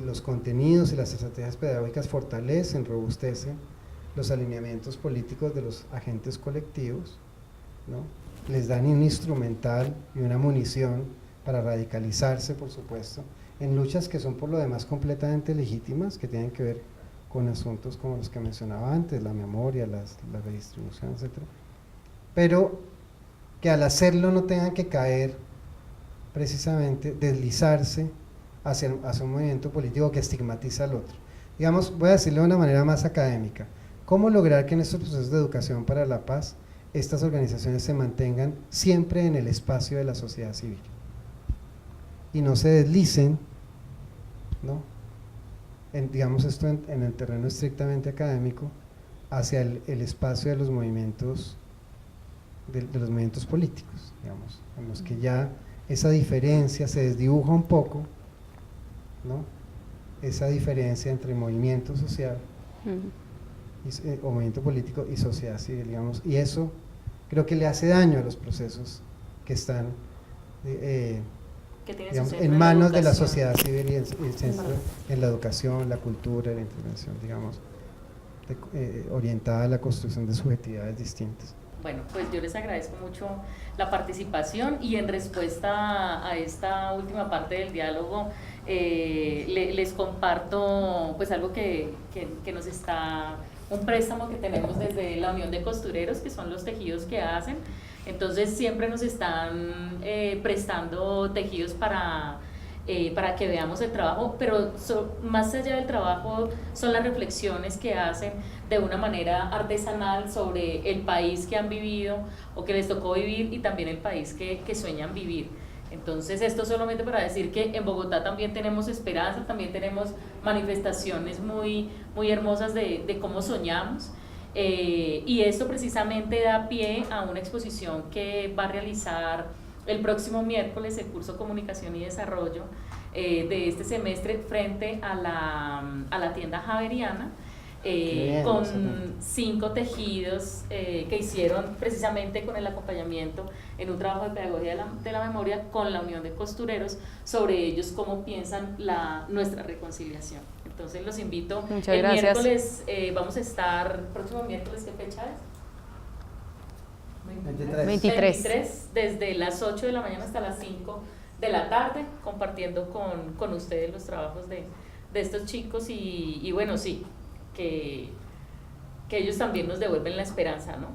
los contenidos y las estrategias pedagógicas fortalecen, robustecen los alineamientos políticos de los agentes colectivos, ¿no? Les dan un instrumental y una munición para radicalizarse, por supuesto, en luchas que son por lo demás completamente legítimas, que tienen que ver con asuntos como los que mencionaba antes, la memoria, la redistribución, etc. Pero que al hacerlo no tengan que caer, precisamente, deslizarse hacia un movimiento político que estigmatiza al otro. Digamos, voy a decirlo de una manera más académica, ¿cómo lograr que en estos procesos de educación para la paz estas organizaciones se mantengan siempre en el espacio de la sociedad civil y no se deslicen, ¿no? Digamos esto en el terreno estrictamente académico, hacia el espacio de los movimientos de los movimientos políticos, digamos, en los que ya esa diferencia se desdibuja un poco, ¿no? Esa diferencia entre movimiento social o movimiento político y sociedad civil, digamos, y eso creo que le hace daño a los procesos que están digamos, en manos de la sociedad civil y en la educación, la cultura, la intervención, digamos, orientada a la construcción de subjetividades distintas. Bueno, pues yo les agradezco mucho la participación, y en respuesta a esta última parte del diálogo les comparto pues algo que nos está, un préstamo que tenemos desde la Unión de Costureros, que son los tejidos que hacen. Entonces siempre nos están prestando tejidos para que veamos el trabajo, pero más allá del trabajo son las reflexiones que hacen de una manera artesanal sobre el país que han vivido o que les tocó vivir, y también el país que sueñan vivir. Entonces esto solamente para decir que en Bogotá también tenemos esperanza, también tenemos manifestaciones muy, muy hermosas de cómo soñamos, y esto precisamente da pie a una exposición que va a realizar el próximo miércoles el curso Comunicación y Desarrollo de este semestre frente a la tienda Javeriana, con 5 tejidos que hicieron precisamente con el acompañamiento en un trabajo de pedagogía de la memoria con la Unión de Costureros, sobre ellos cómo piensan nuestra reconciliación. Entonces los invito. Muchas gracias. Miércoles vamos a estar, próximo miércoles, ¿qué fecha es? 23, desde las 8 de la mañana hasta las 5 de la tarde, compartiendo con ustedes los trabajos de estos chicos, y bueno, sí, que ellos también nos devuelven la esperanza, ¿no?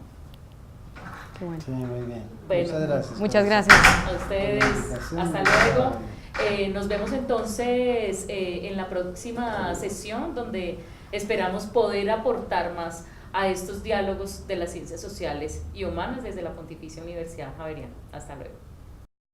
Qué bueno. Sí, muy bien. Bueno, muchas gracias. Muchas gracias. A ustedes, Comunicación. hasta luego. Nos vemos entonces en la próxima sesión, donde esperamos poder aportar más a estos diálogos de las ciencias sociales y humanas desde la Pontificia Universidad Javeriana. Hasta luego.